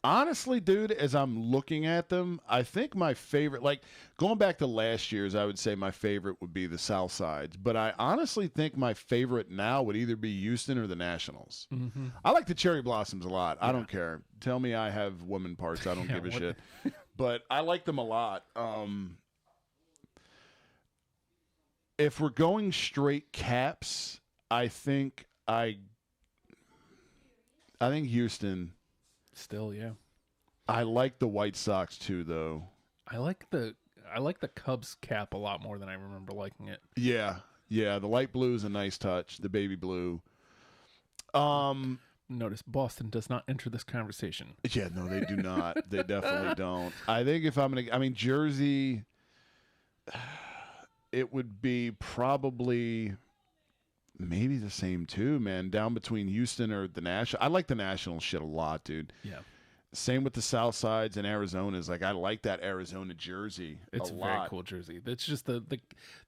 B: Honestly, dude, as I'm looking at them, I think my favorite, like going back to last year's, I would say my favorite would be the South Sides. But I honestly think my favorite now would either be Houston or the Nationals. Mm-hmm. I like the Cherry Blossoms a lot. Yeah. I don't care. Tell me I have woman parts. I don't give a shit. But I like them a lot. If we're going straight caps, I think Houston.
A: Still, yeah.
B: I like the White Sox too, though.
A: I like the Cubs cap a lot more than I remember liking it.
B: Yeah. The light blue is a nice touch. The baby blue.
A: Notice Boston does not enter this conversation.
B: Yeah, no, they do not. They definitely don't. I think if jersey, it would be probably maybe the same too, man. Down between Houston or the National. I like the National shit a lot, dude.
A: Yeah.
B: Same with the South Sides and Arizona's. Like I like that Arizona jersey.
A: It's a very cool jersey. It's just the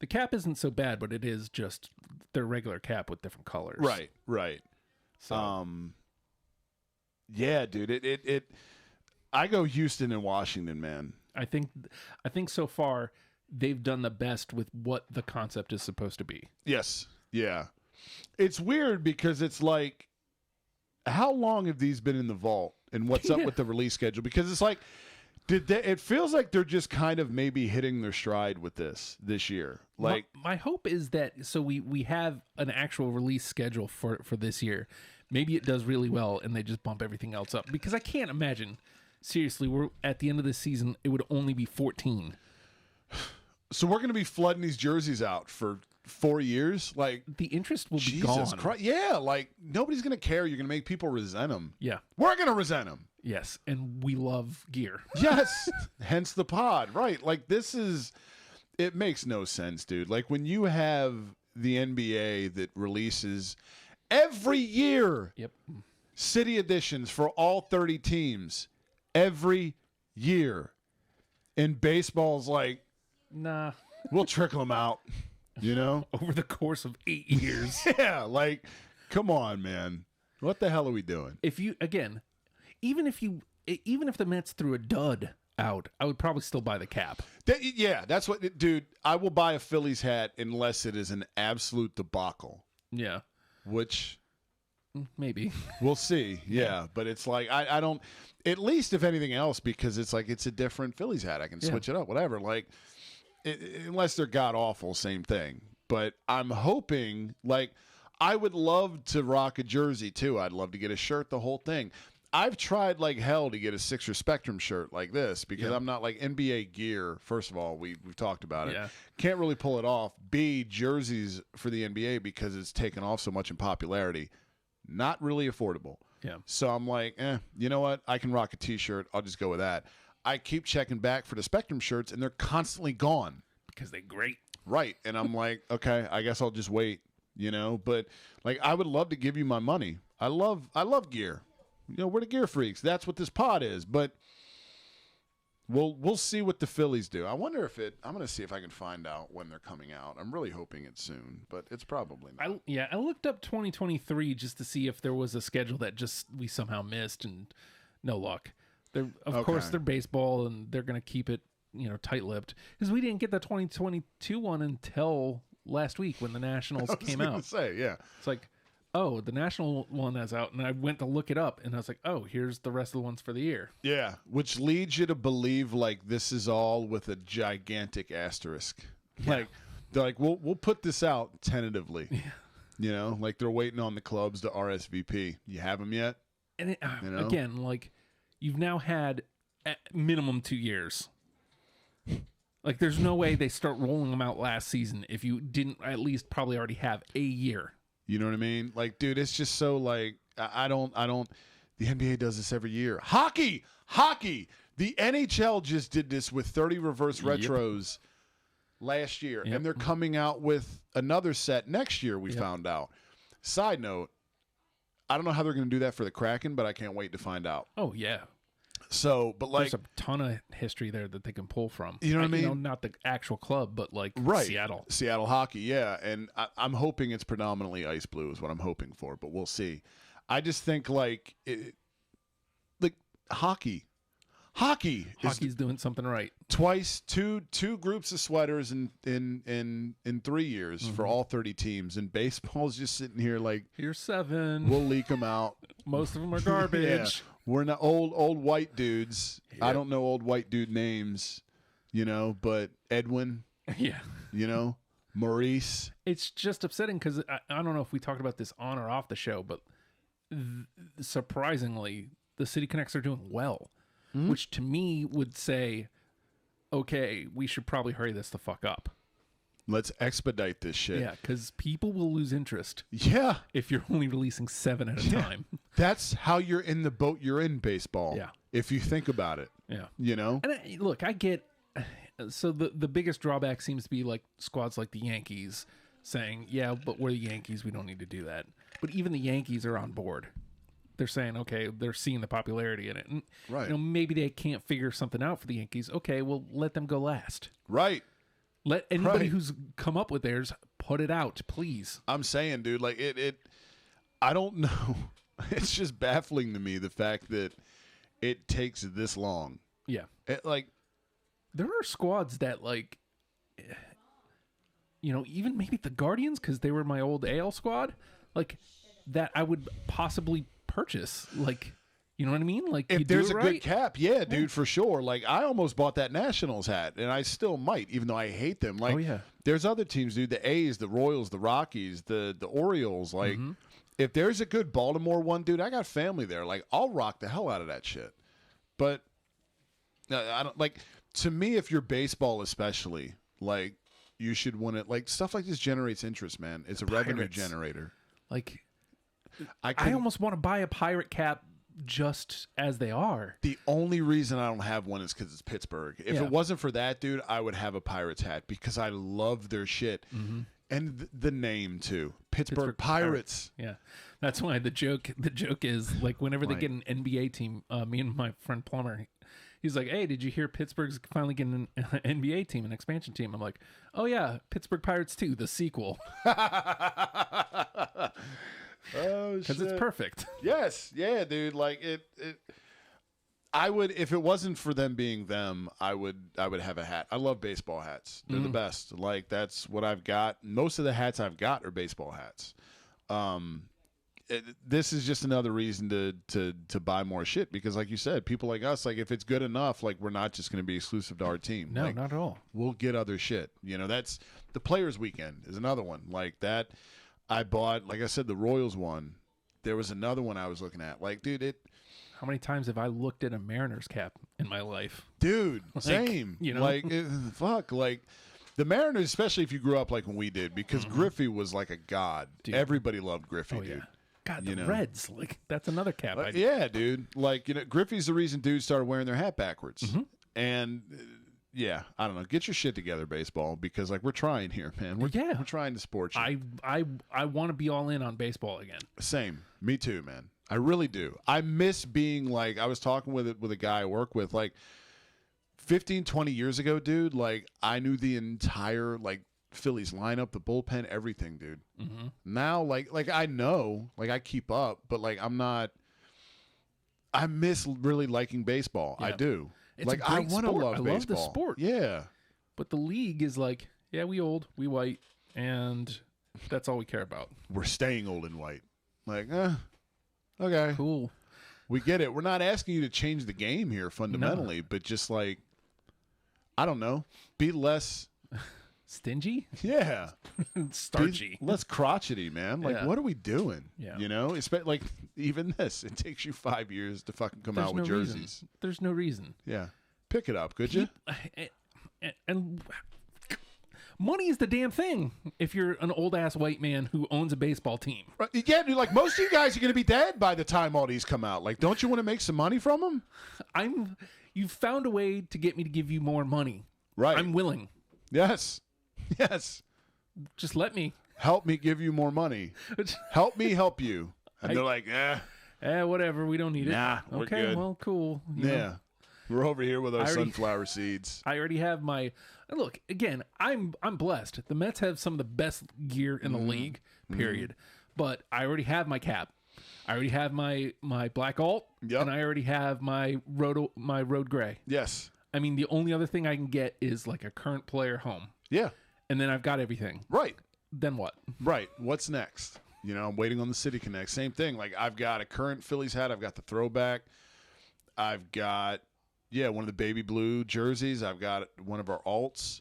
A: cap isn't so bad, but it is just their regular cap with different colors.
B: Right.
A: So.
B: Yeah, dude. It. I go Houston and Washington, man.
A: I think so far they've done the best with what the concept is supposed to be.
B: Yes. Yeah. It's weird because it's like, how long have these been in the vault and what's up with the release schedule? Because it's like, it feels like they're just kind of maybe hitting their stride with this year. Like
A: my hope is that, so we have an actual release schedule for this year. Maybe it does really well and they just bump everything else up, because I can't imagine, seriously, we're at the end of the season, it would only be 14.
B: So we're going to be flooding these jerseys out for 4 years. Like
A: the interest will be
B: Jesus
A: gone.
B: Christ. Yeah, like nobody's going to care. You're going to make people resent them.
A: Yeah.
B: We're going to resent them.
A: Yes, and we love gear.
B: Yes. Hence the pod. Right. Like it makes no sense, dude. Like when you have the NBA that releases every year.
A: Yep.
B: City editions for all 30 teams every year. And baseball's like,
A: nah,
B: we'll trickle them out, you know?
A: Over the course of 8 years.
B: Yeah, like, come on, man. What the hell are we doing?
A: Even if the Mets threw a dud out, I would probably still buy the cap.
B: That's what, dude, I will buy a Phillies hat unless it is an absolute debacle.
A: Yeah.
B: Which
A: maybe
B: we'll see. Yeah. But it's like, I don't, at least if anything else, because it's like, it's a different Phillies hat. I can switch it up, whatever. Like, unless they're god awful, same thing. But I'm hoping, like, I would love to rock a jersey too. I'd love to get a shirt, the whole thing. I've tried like hell to get a Sixer Spectrum shirt like this because I'm not like NBA gear. First of all, we've talked about it.
A: Yeah.
B: Can't really pull it off. B, jerseys for the NBA because it's taken off so much in popularity. Not really affordable.
A: Yeah.
B: So I'm like, you know what? I can rock a T-shirt. I'll just go with that. I keep checking back for the Spectrum shirts, and they're constantly gone.
A: Because they're great.
B: Right. And I'm like, okay, I guess I'll just wait, you know? But, like, I would love to give you my money. I love gear. You know, we're the gear freaks. That's what this pod is. But we'll see what the Phillies do. I wonder if I'm going to see if I can find out when they're coming out. I'm really hoping it's soon, but it's probably not.
A: I looked up 2023 just to see if there was a schedule that just we somehow missed, and no luck. Of course, they're baseball, and they're going to keep it, tight-lipped. Because we didn't get the 2022 one until last week when the Nationals came out.
B: Say, yeah.
A: It's like, oh, the national one is out, and I went to look it up, and I was like, oh, here's the rest of the ones for the year.
B: Yeah, which leads you to believe like this is all with a gigantic asterisk.
A: Yeah.
B: Like they're like, we'll put this out tentatively.
A: Yeah.
B: You know, like they're waiting on the clubs to RSVP. You have them yet?
A: And
B: You know?
A: again, like you've now had at minimum 2 years. Like there's no way they start rolling them out last season if you didn't at least probably already have a year.
B: You know what I mean? Like, dude, it's just so like I don't. The NBA does this every year. Hockey. The NHL just did this with 30 reverse retros last year, and they're coming out with another set next year. We found out. Side note, I don't know how they're going to do that for the Kraken, but I can't wait to find out.
A: Oh yeah.
B: So, but like,
A: there's a ton of history there that they can pull from.
B: You know what I mean?
A: You know, not the actual club, but like
B: Seattle hockey, yeah. And I'm hoping it's predominantly ice blue is what I'm hoping for, but we'll see. I just think like hockey's
A: doing something right.
B: Twice, two groups of sweaters in 3 years for all 30 teams, and baseball's just sitting here like,
A: here's 7.
B: We'll leak them out.
A: Most of them are garbage.
B: Yeah. We're not old white dudes. Yep. I don't know old white dude names, you know, but Edwin,
A: yeah,
B: you know, Maurice.
A: It's just upsetting because I don't know if we talked about this on or off the show, but surprisingly, the City Connects are doing well, which to me would say, okay, we should probably hurry this the fuck up.
B: Let's expedite this shit.
A: Yeah, because people will lose interest.
B: Yeah.
A: If you're only releasing 7 at a time.
B: That's how you're in the boat you're in, baseball.
A: Yeah.
B: If you think about it.
A: Yeah.
B: You know?
A: And look, I get... So the biggest drawback seems to be like squads like the Yankees saying, yeah, but we're the Yankees. We don't need to do that. But even the Yankees are on board. They're saying, okay, they're seeing the popularity in it. And,
B: right.
A: You know, maybe they can't figure something out for the Yankees. Okay, well, let them go last.
B: Right.
A: Let anybody who's come up with theirs put it out, please.
B: I'm saying, dude, like it I don't know. It's just baffling to me the fact that it takes this long.
A: Yeah.
B: Like
A: there are squads that like you know, even maybe the Guardians cuz they were my old AL squad, like that I would possibly purchase, like, you know what I mean? Like,
B: if there's a good cap, yeah, dude, for sure. Like, I almost bought that Nationals hat, and I still might, even though I hate them. Like, there's other teams, dude. The A's, the Royals, the Rockies, the Orioles. Like, if there's a good Baltimore one, dude, I got family there. Like, I'll rock the hell out of that shit. But I don't like. To me, if you're baseball, especially, like, you should want it. Like, stuff like this generates interest, man. It's a revenue generator.
A: Like, I almost want to buy a Pirate cap. Just as they are.
B: The only reason I don't have one is because it's Pittsburgh. If it wasn't for that, dude, I would have a Pirates hat because I love their shit. And the name too, Pittsburgh Pirates.
A: Yeah, that's why the joke is like whenever they get an NBA team, me and my friend Plummer, he's like, "Hey, did you hear Pittsburgh's finally getting an NBA team, an expansion team?" I'm like, "Oh yeah, Pittsburgh Pirates 2, the sequel."
B: Oh,
A: because it's perfect.
B: Yes, yeah, dude. Like it. I would, if it wasn't for them being them, I would have a hat. I love baseball hats. They're the best. Like that's what I've got. Most of the hats I've got are baseball hats. This is just another reason to buy more shit because, like you said, people like us, like if it's good enough, like we're not just going to be exclusive to our team.
A: No,
B: like,
A: not at all. We'll
B: get other shit. You know, that's the Players Weekend is another one like that. I bought, like I said, the Royals one. There was another one I was looking at. Like, dude,
A: how many times have I looked at a Mariners cap in my life?
B: Dude,
A: like,
B: same.
A: You know?
B: Like, fuck. Like, the Mariners, especially if you grew up like when we did, because Griffey was like a god. Dude. Everybody loved Griffey, dude. Yeah.
A: God, the Reds. Like, that's another cap.
B: Yeah, dude. Like, you know, Griffey's the reason dudes started wearing their hat backwards. And... yeah, I don't know. Get your shit together, baseball, because like we're trying here, man. We're trying to support you.
A: I want to be all in on baseball again.
B: Same, me too, man. I really do. I miss being like I was talking with a guy I work with like 15, 20 years ago, dude. Like I knew the entire like Phillies lineup, the bullpen, everything, dude. Now, like I know, like I keep up, but like I'm not. I miss really liking baseball. I do.
A: It's
B: like I want to love baseball.
A: I love the sport.
B: Yeah.
A: But the league is like, yeah, we old, we white, and that's all we care about.
B: We're staying old and white. Like, okay.
A: Cool.
B: We get it. We're not asking you to change the game here fundamentally, but just like, I don't know, be less
A: stingy.
B: Yeah.
A: Starchy.
B: Less crotchety, man. Like, what are we doing?
A: Yeah.
B: You know, like even this, it takes you 5 years to fucking come out with jerseys.
A: Reason. There's no reason.
B: Yeah. Pick it up, could you?
A: And money is the damn thing if you're an old ass white man who owns a baseball team.
B: Right. Yeah, dude, like most of you guys are going to be dead by the time all these come out. Like, don't you want to make some money from them?
A: You've found a way to get me to give you more money.
B: Right.
A: I'm willing.
B: Yes.
A: Just let me.
B: Help me give you more money. Help me help you. And they're like,
A: whatever. We don't need it.
B: Nah, we're
A: okay,
B: good.
A: Well, cool.
B: You know. We're over here with our sunflower seeds.
A: I already have my look. Again, I'm blessed. The Mets have some of the best gear in the league. Period. But I already have my cap. I already have my black alt, and I already have my road gray.
B: Yes.
A: I mean, the only other thing I can get is like a current player home.
B: Yeah.
A: And then I've got everything.
B: Right.
A: Then what?
B: Right. What's next? You know, I'm waiting on the City Connect. Same thing. Like, I've got a current Phillies hat. I've got the throwback. I've got, one of the baby blue jerseys. I've got one of our alts.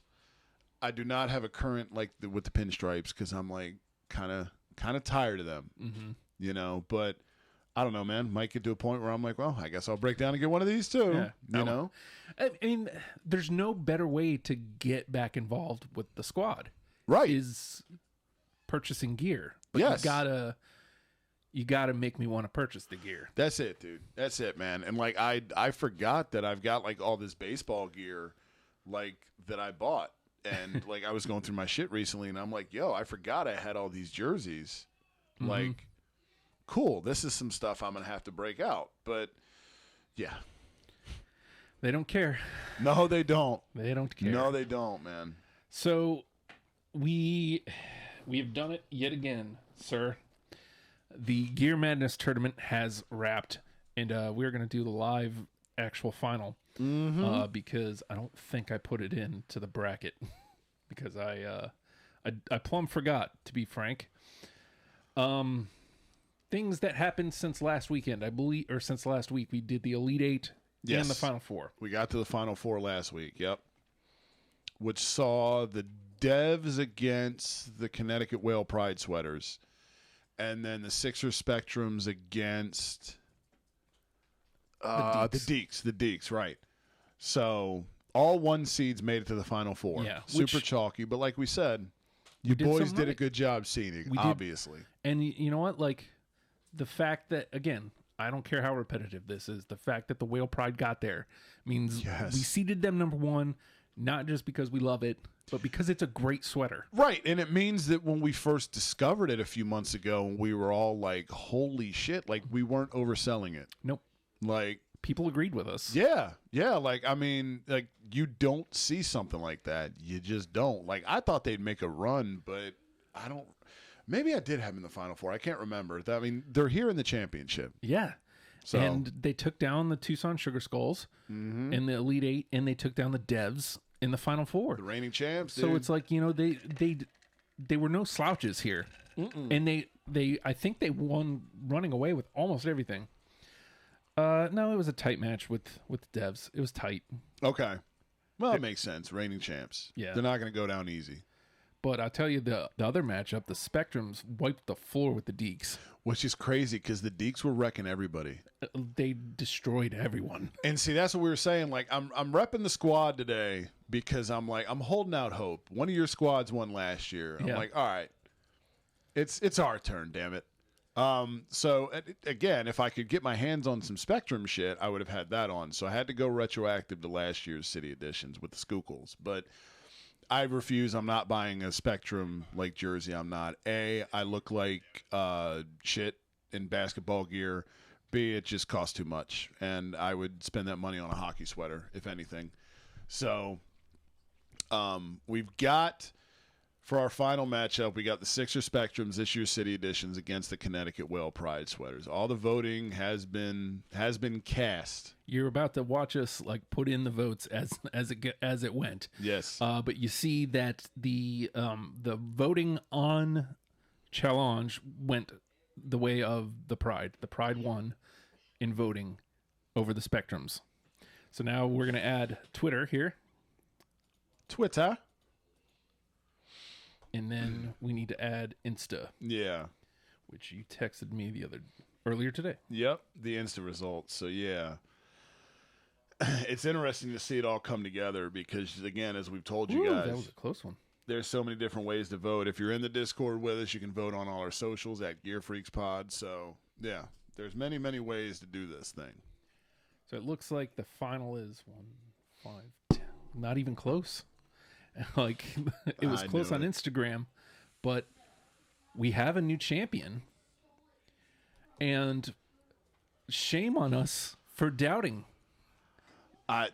B: I do not have a current, like, with the pinstripes because I'm, like, kind of tired of them. Mm-hmm. You know, but I don't know, man. Might get to a point where I'm like, well, I guess I'll break down and get one of these too. Yeah, you know?
A: I mean, there's no better way to get back involved with the squad.
B: Right.
A: Is purchasing gear. But
B: yes.
A: You gotta make me want to purchase the gear.
B: That's it, dude. That's it, man. And like I forgot that I've got like all this baseball gear like that I bought. And like I was going through my shit recently and I'm like, yo, I forgot I had all these jerseys. Mm-hmm. Like, cool. This is some stuff I'm gonna have to break out. But yeah.
A: They don't care.
B: No, they don't.
A: They don't care.
B: No, they don't, man.
A: So we have done it yet again, sir. The Gear Madness tournament has wrapped, and we're going to do the live actual final because I don't think I put it into the bracket because I plumb forgot, to be frank. Things that happened since last weekend, I believe, or since last week, we did the Elite Eight and the Final Four.
B: We got to the Final Four last week, yep. Which saw the Devs against the Connecticut Whale Pride Sweaters. And then the Sixers Spectrums against the Deeks, right. So all one seeds made it to the Final Four.
A: Yeah,
B: super chalky. But like we said, you boys did a good job seeding, obviously.
A: And you know what? Like, the fact that, again, I don't care how repetitive this is, the fact that the Whale Pride got there means we seeded them number one, not just because we love it, but because it's a great sweater.
B: Right, and it means that when we first discovered it a few months ago, we were all like, holy shit, like we weren't overselling it.
A: Nope.
B: Like,
A: people agreed with us.
B: Yeah, like, I mean, like, you don't see something like that. You just don't. Like, I thought they'd make a run, but I don't. Maybe I did have them in the Final Four. I can't remember. I mean, they're here in the championship.
A: Yeah. So. And they took down the Tucson Sugar Skulls in the Elite Eight, and they took down the Devs in the Final Four.
B: The reigning champs,
A: dude. So it's like, you know, they were no slouches here. And they I think they won running away with almost everything. No, it was a tight match with the Devs. It was tight.
B: Okay. Well, it makes sense. Reigning champs. Yeah. They're not going to go down easy.
A: But I'll tell you, the other matchup, the Spectrums wiped the floor with the Deeks.
B: Which is crazy because the Deeks were wrecking everybody.
A: They destroyed everyone.
B: And see, that's what we were saying. Like, I'm repping the squad today because I'm like, I'm holding out hope. One of your squads won last year. I'm like, all right, it's our turn, damn it. So again, if I could get my hands on some Spectrum shit, I would have had that on. So I had to go retroactive to last year's City Editions with the Skookles. But I refuse. I'm not buying a Spectrum like jersey. I'm not. A, I look like shit in basketball gear. B, it just costs too much, and I would spend that money on a hockey sweater, if anything. So we've got, for our final matchup, we got the Sixer Spectrums this year's City Editions against the Connecticut Whale Pride Sweaters. All the voting has been cast.
A: You're about to watch us like put in the votes as it went.
B: Yes.
A: But you see that the voting on challenge went the way of the Pride. The Pride won in voting over the Spectrums. So now we're going to add Twitter here.
B: Twitter.
A: And then we need to add Insta.
B: Yeah.
A: Which you texted me earlier today.
B: Yep. The Insta results. So, yeah. It's interesting to see it all come together because, again, as we've told you guys.
A: That was a close one.
B: There's so many different ways to vote. If you're in the Discord with us, you can vote on all our socials at Gear Freaks Pod. So, yeah, there's many, many ways to do this thing.
A: So it looks like the final is 1, 5, 10. Not even close. Like, it was close on Instagram, but we have a new champion. And shame on us for doubting.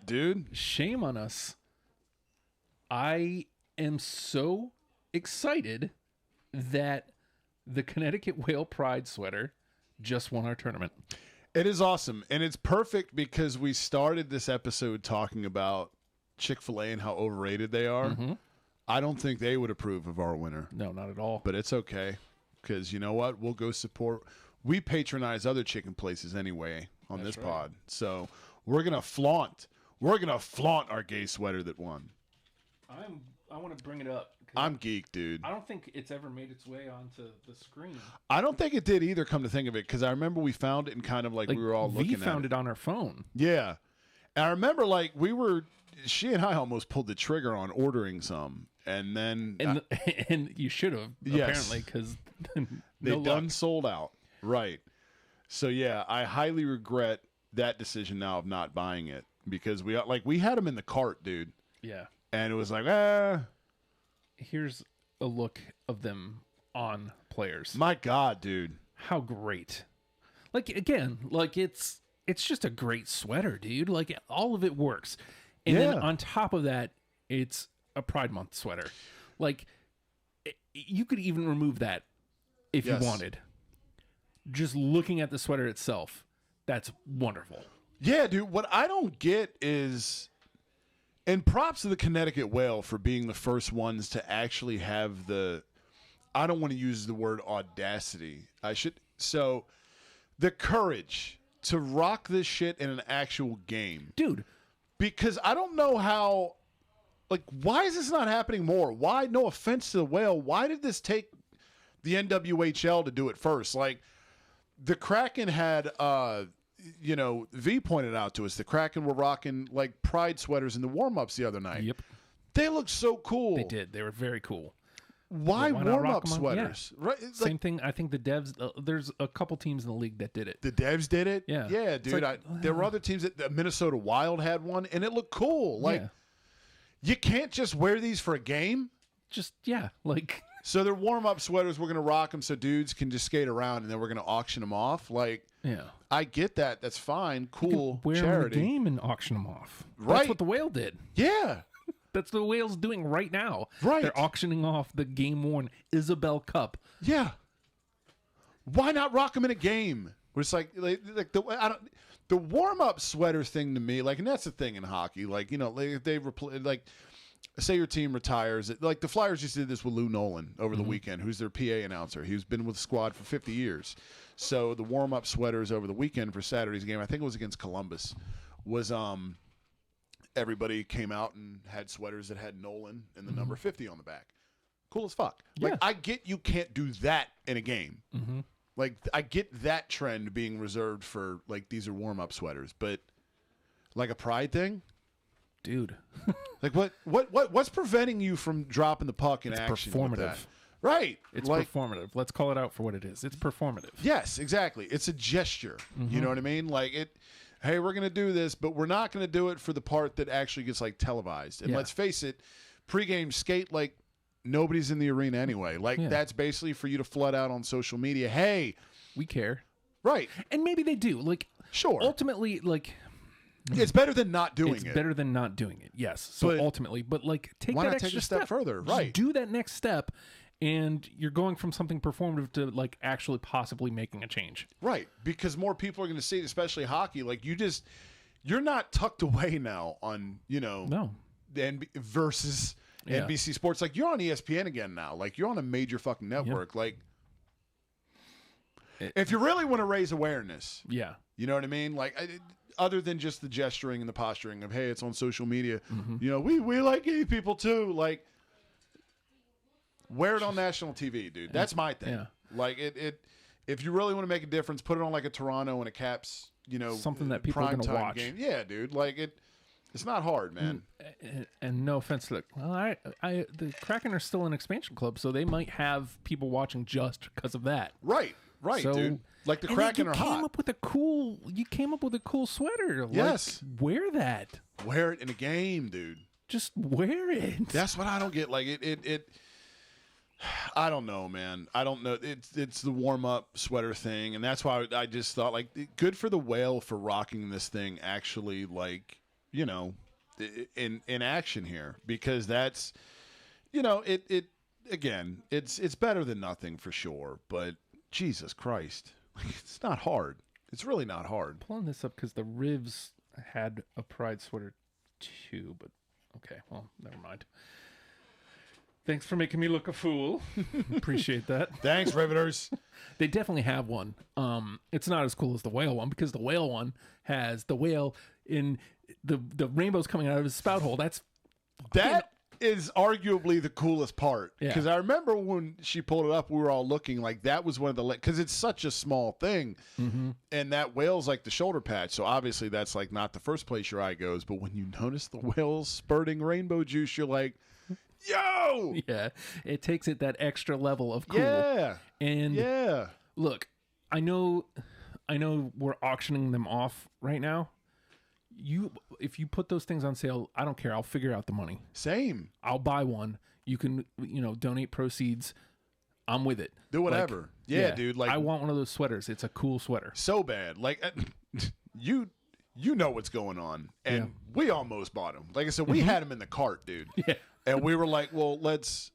B: Dude.
A: Shame on us. I am so excited that the Connecticut Whale Pride sweater just won our tournament.
B: It is awesome. And it's perfect because we started this episode talking about Chick-fil-A and how overrated they are.
A: Mm-hmm.
B: I don't think they would approve of our winner.
A: No, not at all.
B: But it's okay because you know what? We'll go support. We patronize other chicken places anyway on this pod. So we're going to flaunt. We're going to flaunt our gay sweater that won.
A: I want to bring it up.
B: I'm geeked, dude.
A: I don't think it's ever made its way onto the screen.
B: I don't think it did either, come to think of it, because I remember we found it and kind of like we were all looking at it.
A: We found it on our phone.
B: Yeah. And I remember like she and I almost pulled the trigger on ordering some. And then.
A: And you should have, apparently, because
B: they done sold out. Right. So, yeah, I highly regret that decision now of not buying it because we had them in the cart, dude.
A: Yeah.
B: And it was like,
A: Here's a look of them on players.
B: My God, dude.
A: How great. Like, again, like it's just a great sweater, dude. Like, all of it works. And then on top of that, it's a Pride Month sweater. Like, you could even remove that if you wanted. Just looking at the sweater itself, that's wonderful.
B: Yeah, dude. What I don't get is... And props to the Connecticut Whale for being the first ones to actually have the, I don't want to use the word audacity. So the courage to rock this shit in an actual game.
A: Dude.
B: Because I don't know how, like, why is this not happening more? Why, no offense to the Whale, why did this take the NWHL to do it first? Like, the Kraken had, V pointed out to us the Kraken were rocking like Pride sweaters in the warm-ups the other night.
A: Yep.
B: They looked so cool.
A: They did. They were very cool.
B: Why warm-up sweaters?
A: Yeah. Right? Same thing. I think the Devs, there's a couple teams in the league that did it.
B: The Devs did it?
A: Yeah.
B: Yeah, dude. There were other teams the Minnesota Wild had one, and it looked cool. Like, you can't just wear these for a game. So they're warm-up sweaters. We're going to rock them so dudes can just skate around, and then we're going to auction them off. Like, I get that. That's fine. Cool.
A: Wear
B: charity.
A: them in the game and auction them off.
B: Right.
A: That's what the Whale did.
B: Yeah.
A: That's what the Whale's doing right now.
B: Right.
A: They're auctioning off the game-worn Isabel Cup.
B: Yeah. Why not rock them in a game? Where it's like the warm-up sweater thing to me, like, and that's the thing in hockey. Like, you know, say your team retires. Like the Flyers just did this with Lou Nolan over the weekend, who's their PA announcer. He's been with the squad for 50 years. So the warm-up sweaters over the weekend for Saturday's game, I think it was against Columbus, was everybody came out and had sweaters that had Nolan and the number 50 on the back. Cool as fuck.
A: Yeah.
B: Like, I get you can't do that in a game.
A: Mm-hmm.
B: Like, I get that trend being reserved for, like, these are warm-up sweaters. But, like, a Pride thing?
A: Dude.
B: Like, what's preventing you from dropping the puck in action?
A: Performative.
B: With that? Right.
A: It's performative. Let's call it out for what it is. It's performative.
B: Yes, exactly. It's a gesture. You know what I mean? Like, hey, we're going to do this, but we're not going to do it for the part that actually gets, like, televised. And let's face it, pregame skate, like, nobody's in the arena anyway. Like, that's basically for you to flood out on social media. Hey.
A: We care.
B: Right.
A: And maybe they do. Like,
B: sure.
A: Ultimately, like...
B: It's better than not doing it.
A: It's better than not doing it, yes. So ultimately, but like take that extra
B: step further, right?
A: Just do that next step, and you're going from something performative to like actually possibly making a change.
B: Right, because more people are going to see it, especially hockey. Like you're not tucked away now on the versus NBC Sports. Like you're on ESPN again now. Like you're on a major fucking network. Like if you really want to raise awareness,
A: Yeah.
B: you know what I mean? Like, other than just the gesturing and the posturing of, hey, it's on social media.
A: Mm-hmm.
B: You know, we like gay people too. Like, wear it on national TV, dude. That's my thing.
A: Yeah.
B: Like, if you really want to make a difference, put it on like a Toronto and a Caps, you know,
A: something that people are going to watch.
B: Game. Yeah, dude. Like, it's not hard, man.
A: And no offense to the Kraken are still an expansion club, so they might have people watching just because of that.
B: Right,
A: So,
B: dude. Like the Kraken are hot.
A: You came up with a cool sweater.
B: Yes.
A: Like, wear that.
B: Wear it in a game, dude.
A: Just wear it.
B: That's what I don't get. Like it I don't know, man. I don't know. It's the warm up sweater thing, and that's why I just thought like good for the Whale for rocking this thing actually, like, you know, in action here, because that's, you know, it again, it's better than nothing for sure, but Jesus Christ, it's not hard. It's really not hard.
A: I'm pulling this up because the Rivs had a Pride sweater too, but okay, well, never mind. Thanks for making me look a fool. Appreciate that.
B: Thanks, Riveters.
A: They definitely have one. It's not as cool as the Whale one, because the Whale one has the whale in the rainbows coming out of his spout hole. That
B: is arguably the coolest part,
A: Yeah.
B: because I remember when she pulled it up, we were all looking like that was one of the, because it's such a small thing, and that whale's like the shoulder patch, so obviously that's like not the first place your eye goes, but when you notice the whale's spurting rainbow juice, you're like, yo,
A: yeah, it takes it that extra level of cool.
B: yeah,
A: And
B: yeah.
A: look, I know we're auctioning them off right now. If you put those things on sale, I don't care. I'll figure out the money.
B: Same.
A: I'll buy one. You can, donate proceeds. I'm with it.
B: Do whatever.
A: Like,
B: yeah, dude. Like,
A: I want one of those sweaters. It's a cool sweater.
B: So bad. Like, you know what's going on, and we almost bought them. Like I said, we had them in the cart, dude.
A: Yeah.
B: And we were like, well, let's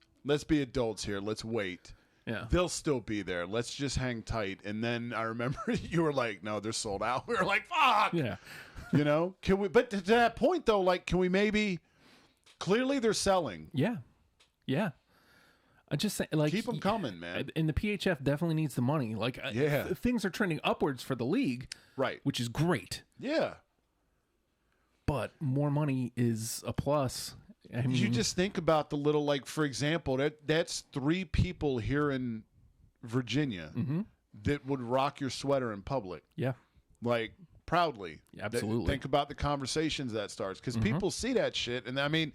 B: be adults here. Let's wait.
A: Yeah.
B: They'll still be there. Let's just hang tight. And then I remember you were like, no, they're sold out. We were like, fuck.
A: Yeah.
B: You know? Can we, but to that point though, like, can we maybe, clearly they're selling.
A: Yeah. Yeah. I just say, like,
B: keep them coming, man.
A: And the PHF definitely needs the money. Like, things are trending upwards for the league.
B: Right.
A: Which is great.
B: Yeah.
A: But more money is a plus. I mean,
B: you just think about the little, like, for example, that's 3 people here in Virginia that would rock your sweater in public.
A: Yeah.
B: Like, proudly.
A: Absolutely.
B: Think about the conversations that starts, because people see that shit, and I mean,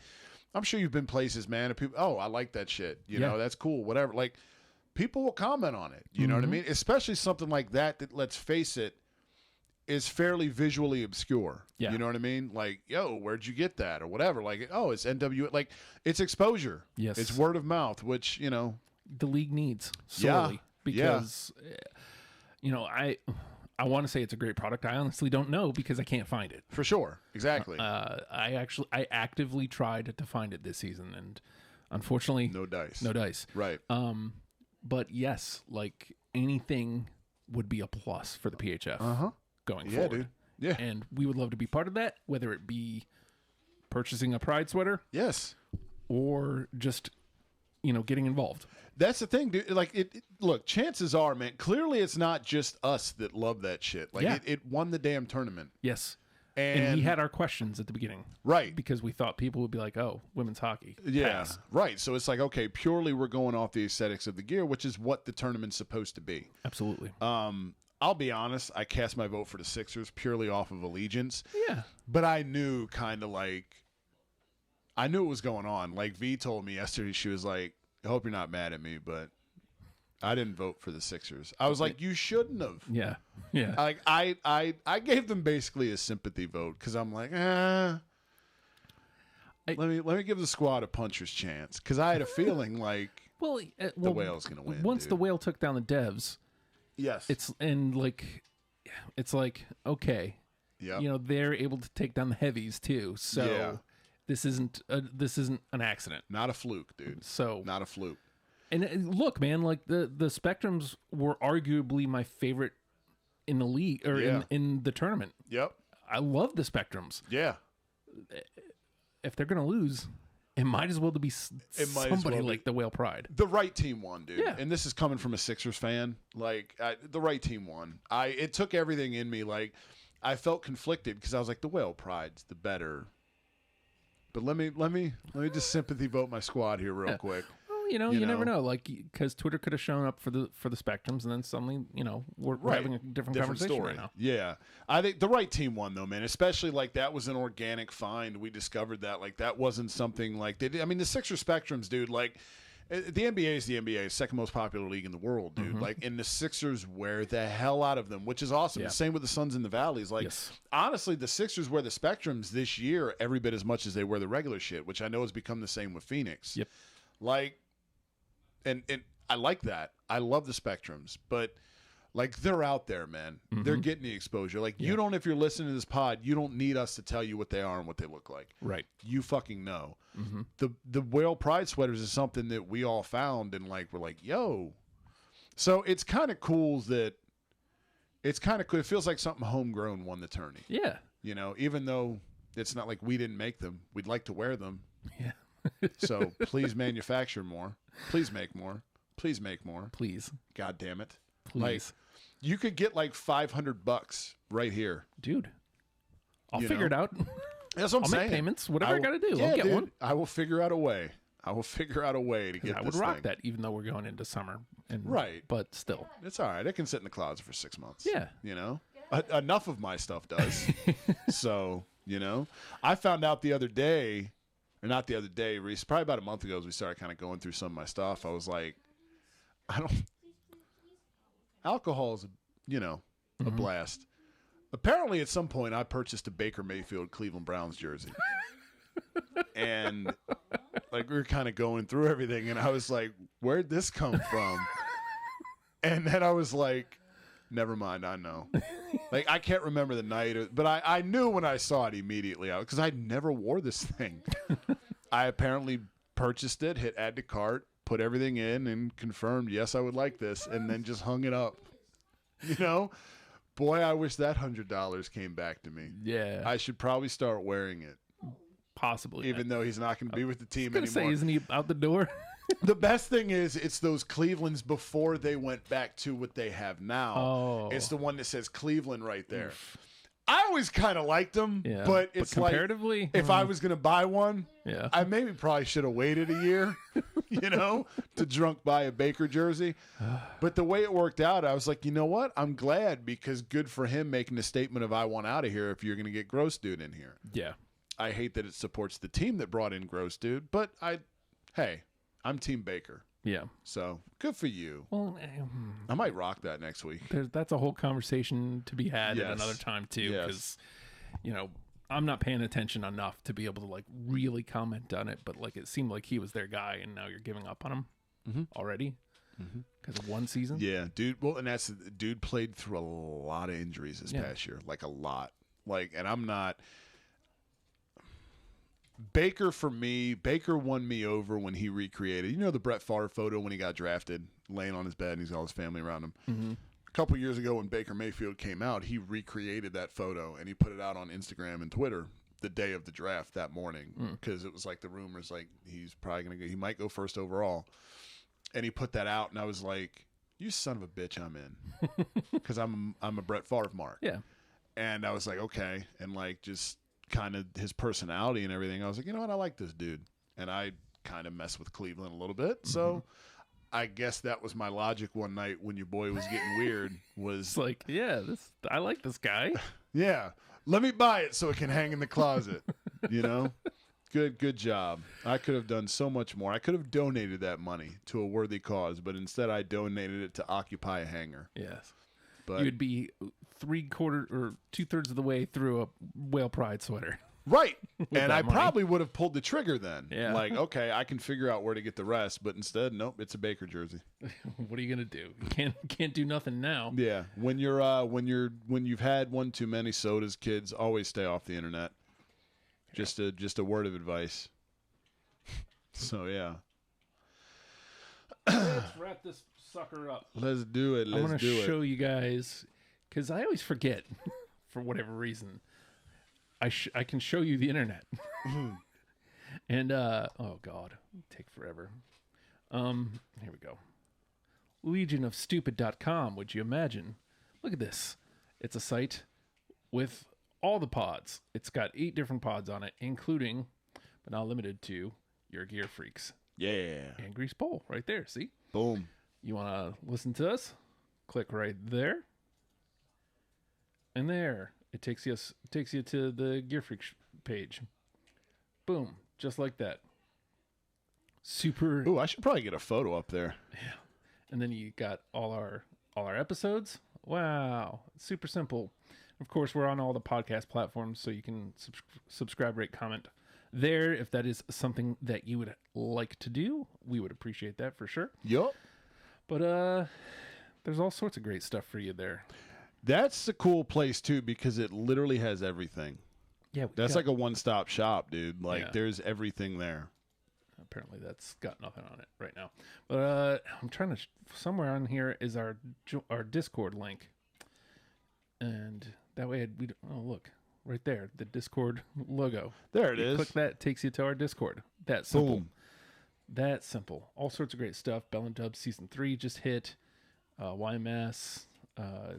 B: I'm sure you've been places, man, and people, oh, I like that shit. You know, that's cool, whatever. Like, people will comment on it. You know what I mean? Especially something like that, let's face it, is fairly visually obscure.
A: Yeah.
B: You know what I mean? Like, yo, where'd you get that? Or whatever. Like, oh, it's NW. Like, it's exposure.
A: Yes.
B: It's word of mouth, which, you know.
A: The league needs sorely. Because, I want to say it's a great product. I honestly don't know, because I can't find it.
B: For sure. Exactly.
A: I actively tried to find it this season, and unfortunately,
B: no dice.
A: No dice.
B: Right.
A: But yes, like, anything would be a plus for the PHF going forward.
B: Dude. Yeah.
A: And we would love to be part of that, whether it be purchasing a Pride sweater.
B: Yes.
A: Or just, getting involved.
B: That's the thing, dude. Like, look, chances are, man, clearly it's not just us that love that shit. Like, it won the damn tournament.
A: Yes.
B: And
A: we had our questions at the beginning.
B: Right.
A: Because we thought people would be like, oh, women's hockey.
B: Yeah.
A: Pass.
B: Right. So it's like, okay, purely we're going off the aesthetics of the gear, which is what the tournament's supposed to be.
A: Absolutely.
B: I'll be honest, I cast my vote for the Sixers purely off of allegiance.
A: Yeah.
B: But I knew I knew what was going on. Like, V told me yesterday, she was like, I hope you're not mad at me, but I didn't vote for the Sixers. I was like, you shouldn't have.
A: Yeah. Yeah.
B: Like, I gave them basically a sympathy vote, because I'm like, let me give the squad a puncher's chance, because I had a feeling like the Whale's gonna win.
A: Once
B: dude.
A: the Whale took down the Devs,
B: yes,
A: it's like okay, they're able to take down the heavies too. So this isn't an accident.
B: Not a fluke, dude.
A: So
B: not a fluke.
A: And look, man, like the Spectrums were arguably my favorite in the league, or in the tournament.
B: Yep.
A: I love the Spectrums.
B: Yeah.
A: If they're gonna lose, It might as well be somebody
B: well
A: like the Whale Pride.
B: The right team won, dude.
A: Yeah.
B: And this is coming from a Sixers fan. Like, the right team won. It took everything in me. Like, I felt conflicted because I was like, the Whale Pride's the better. But let me just sympathy vote my squad here real quick.
A: Well, you never know. Like, because Twitter could have shown up for the Spectrums, and then suddenly, we're having a different conversation
B: story
A: right now.
B: Yeah, I think the right team won though, man. Especially like that was an organic find. We discovered that like that wasn't something like they did. I mean, the Sixers Spectrums, dude. Like, the NBA is the NBA, second most popular league in the world, dude. Like, and the Sixers wear the hell out of them, which is awesome.
A: Yeah.
B: The same with the Suns and the Valleys. Like, honestly, the Sixers wear the Spectrums this year every bit as much as they wear the regular shit, which I know has become the same with Phoenix.
A: Yep.
B: Like, and I like that. I love the Spectrums, but like they're out there, man. They're getting the exposure. Like, you don't, if you're listening to this pod, you don't need us to tell you what they are and what they look like.
A: Right.
B: You fucking know. The Whale Pride sweaters is something that we all found and like we're like, yo. So it's kind of cool that it's kind of cool. It feels like something homegrown won the tourney.
A: Yeah.
B: Even though it's not like we didn't make them. We'd like to wear them.
A: Yeah.
B: So please manufacture more. Please make more. Please make more.
A: Please.
B: God damn it.
A: Please.
B: Like, you could get like $500 right here.
A: Dude. I'll figure it out.
B: That's what I'm saying.
A: I'll make payments, whatever I got to do. I'll get one.
B: I will figure out a way. I will figure out a way to get this
A: I would rock that, even though we're going into summer.
B: Right.
A: But still.
B: It's all right. It can sit in the closet for 6 months.
A: Yeah.
B: Enough of my stuff does. So, I found out the other day, or not the other day, Reese, probably about a month ago as we started kind of going through some of my stuff. I was like, alcohol is, a blast. Apparently, at some point, I purchased a Baker Mayfield Cleveland Browns jersey. And like we were kind of going through everything, and I was like, where'd this come from? And then I was like, never mind, I know. Like, I can't remember the night, but I knew when I saw it immediately, because I never wore this thing. I apparently purchased it, hit add to cart, put everything in, and confirmed, yes, I would like this, and then just hung it up. Boy, I wish that $100 came back to me.
A: Yeah.
B: I should probably start wearing it.
A: Possibly.
B: Even though he's not going to be with the team
A: I was
B: anymore.
A: say, isn't he out the door?
B: The best thing is it's those Clevelands before they went back to what they have now.
A: Oh.
B: It's the one that says Cleveland right there. I always kind of liked them, but it's
A: comparatively,
B: like if I was going to buy one,
A: yeah,
B: I maybe probably should have waited a year, to drunk buy a Baker jersey. But the way it worked out, I was like, you know what? I'm glad, because good for him making a statement of I want out of here if you're going to get Gross Dude in here.
A: Yeah.
B: I hate that it supports the team that brought in Gross Dude, but I'm Team Baker.
A: Yeah.
B: So good for you.
A: Well,
B: I might rock that next week.
A: That's a whole conversation to be had at another time too, because I'm not paying attention enough to be able to like really comment on it. But like it seemed like he was their guy, and now you're giving up on him already because of one season.
B: Yeah, dude. Well, and dude played through a lot of injuries this past year, like a lot. Like, and I'm not. Baker, for me, Baker won me over when he recreated. The Brett Favre photo when he got drafted, laying on his bed and he's got all his family around him. A couple years ago when Baker Mayfield came out, he recreated that photo and he put it out on Instagram and Twitter the day of the draft that morning, because it was like the rumors like he's probably going to go, he might go first overall. And he put that out and I was like, you son of a bitch, I'm in. Because I'm a Brett Favre mark.
A: Yeah.
B: And I was like, okay. And like just kind of his personality and everything, I was like, you know what, I like this dude, and I kind of mess with Cleveland a little bit, so I guess that was my logic one night when your boy was getting weird, was
A: it's like, I like this guy.
B: Yeah, let me buy it so it can hang in the closet. Good job. I could have done so much more. I could have donated that money to a worthy cause, but instead I donated it to occupy a hangar.
A: Yes.
B: But
A: you would be 3/4 or 2/3 of the way through a Whale Pride sweater.
B: Right. And I probably would have pulled the trigger then.
A: Yeah.
B: Like, okay, I can figure out where to get the rest, but instead, nope, it's a Baker jersey.
A: What are you gonna do? You can't do nothing now.
B: Yeah. When you've had one too many sodas, kids, always stay off the internet. Just a word of advice. So yeah.
A: Let's wrap this sucker up.
B: Let's do it.
A: I want to show you guys, because I always forget for whatever reason. I can show you the internet. And oh god, take forever. Here we go. Legionofstupid.com, would you imagine? Look at this. It's a site with all the pods. It's got 8 different pods on it, including, but not limited to, Your Gear Freaks.
B: Yeah.
A: And Grease Bowl, right there. See?
B: Boom.
A: You want to listen to us? Click right there. And there. It takes you to the Gear Freaks page. Boom. Just like that. Super.
B: Ooh, I should probably get a photo up there.
A: Yeah. And then you got all our episodes. Wow. Super simple. Of course, we're on all the podcast platforms, so you can subscribe, rate, comment there if that is something that you would like to do. We would appreciate that for sure.
B: Yup.
A: But there's all sorts of great stuff for you there.
B: That's a cool place too because it literally has everything.
A: Yeah,
B: that's like a one-stop shop, dude. Like there's everything there.
A: Apparently that's got nothing on it right now. But I'm trying to somewhere on here is our Discord link. And that way look, right there, the Discord logo.
B: There it is.
A: Click that, it takes you to our Discord. That simple.
B: Boom.
A: That simple. All sorts of great stuff. Bell and Dubs season 3 just hit. YMS,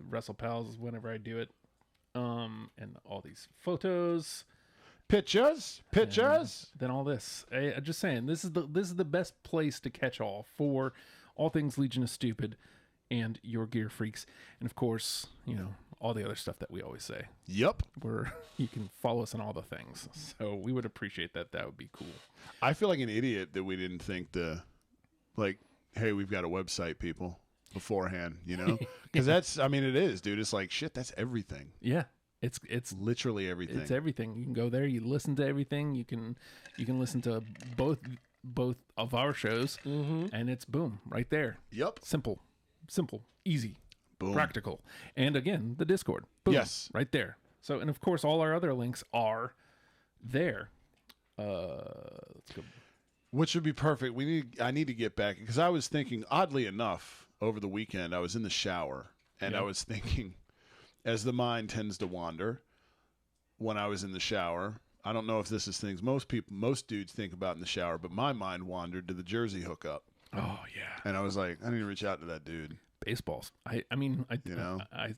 A: Wrestle Pals whenever I do it. And all these photos.
B: Pictures.
A: Then all this. I'm just saying, this is the best place to catch all for all things Legion of Stupid and Your Gear Freaks. And of course, all the other stuff that we always say.
B: Yep.
A: You can follow us on all the things. So we would appreciate that. That would be cool.
B: I feel like an idiot that we didn't think hey, we've got a website, people, beforehand, Because it is, dude. It's like, shit, that's everything.
A: Yeah. It's
B: literally everything.
A: It's everything. You can go there, you listen to everything. You can listen to both of our shows, and it's boom, right there.
B: Yep.
A: Simple, easy.
B: Boom.
A: Practical. And again, the Discord. Boom,
B: yes.
A: Right there. So, and of course, all our other links are there. Let's go.
B: Which would be perfect. I need to get back because I was thinking, oddly enough, over the weekend, I was in the shower and I was thinking, as the mind tends to wander when I was in the shower. I don't know if this is things most dudes think about in the shower, but my mind wandered to the Jersey hookup.
A: Oh yeah.
B: And I was like, I need to reach out to that dude.
A: Baseballs. I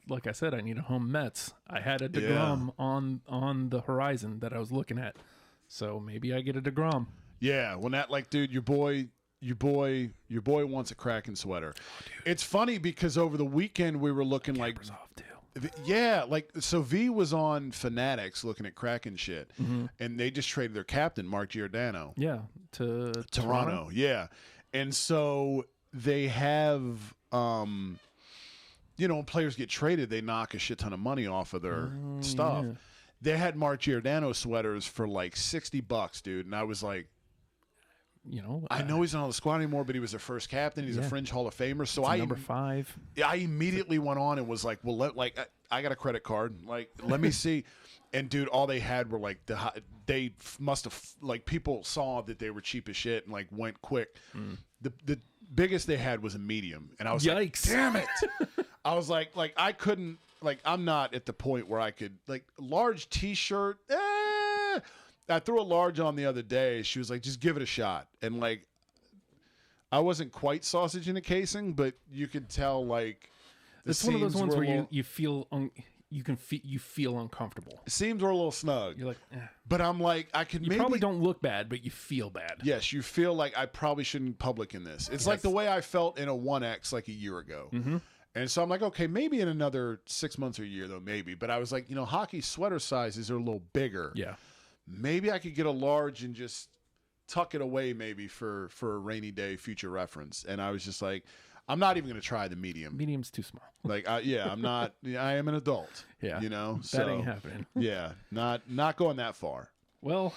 A: like I said, I need a home Mets. I had a DeGrom on the horizon that I was looking at. So maybe I get a DeGrom.
B: Yeah, when that dude, your boy wants a Kraken sweater. Oh, it's funny because over the weekend we were looking
A: off too.
B: Yeah, so V was on Fanatics looking at Kraken shit, and they just traded their captain Mark Giordano.
A: Yeah, to
B: Toronto. Yeah, and so they have. When players get traded, they knock a shit ton of money off of their stuff. Yeah. They had Mark Giordano sweaters for like $60, dude, and I was like, I know he's not on the squad anymore, but he was their first captain. He's a fringe Hall of Famer. So
A: number 5.
B: I immediately went on and was like, well, I got a credit card. Let me see. And dude, all they had were they must have people saw that they were cheap as shit and went quick. The biggest they had was a medium, and I was
A: yikes.
B: Like, damn it. I was like I couldn't I'm not at the point where I could large t-shirt. I threw a large on the other day. She was like, just give it a shot. And I wasn't quite sausage in a casing, but you could tell
A: it's one of those ones where you feel you feel uncomfortable.
B: The seams were a little snug.
A: You're like,
B: but I'm like, I could.
A: You probably don't look bad, but you feel bad.
B: Yes, you feel like I probably shouldn't public in this. It's like the way I felt in a 1X a year ago. And so I'm like, okay, maybe in another 6 months or a year though, maybe. But I was like, hockey sweater sizes are a little bigger.
A: Yeah.
B: Maybe I could get a large and just tuck it away maybe for a rainy day future reference. And I was just like, I'm not even going to try the medium.
A: Medium's too small.
B: I'm not. I am an adult.
A: Yeah,
B: that
A: ain't happening.
B: Yeah, not going that far.
A: Well,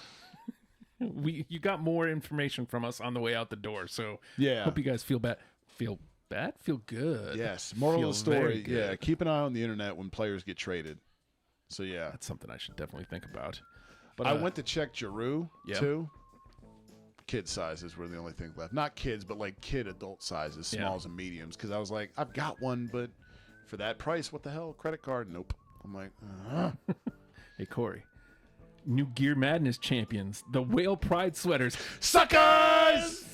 A: you got more information from us on the way out the door. So
B: yeah,
A: hope you guys feel bad. Feel bad? Feel good.
B: Yes. Moral of the story. Yeah, keep an eye on the internet when players get traded. So yeah,
A: that's something I should definitely think about. But
B: I went to check Giroux too. Kid sizes were the only thing left. Not kids, but kid adult sizes, smalls and mediums. Because I was like, I've got one, but for that price, what the hell? Credit card? Nope. I'm like,
A: Hey, Corey, new Gear Madness champions, the Whale Pride sweaters.
B: Suckers!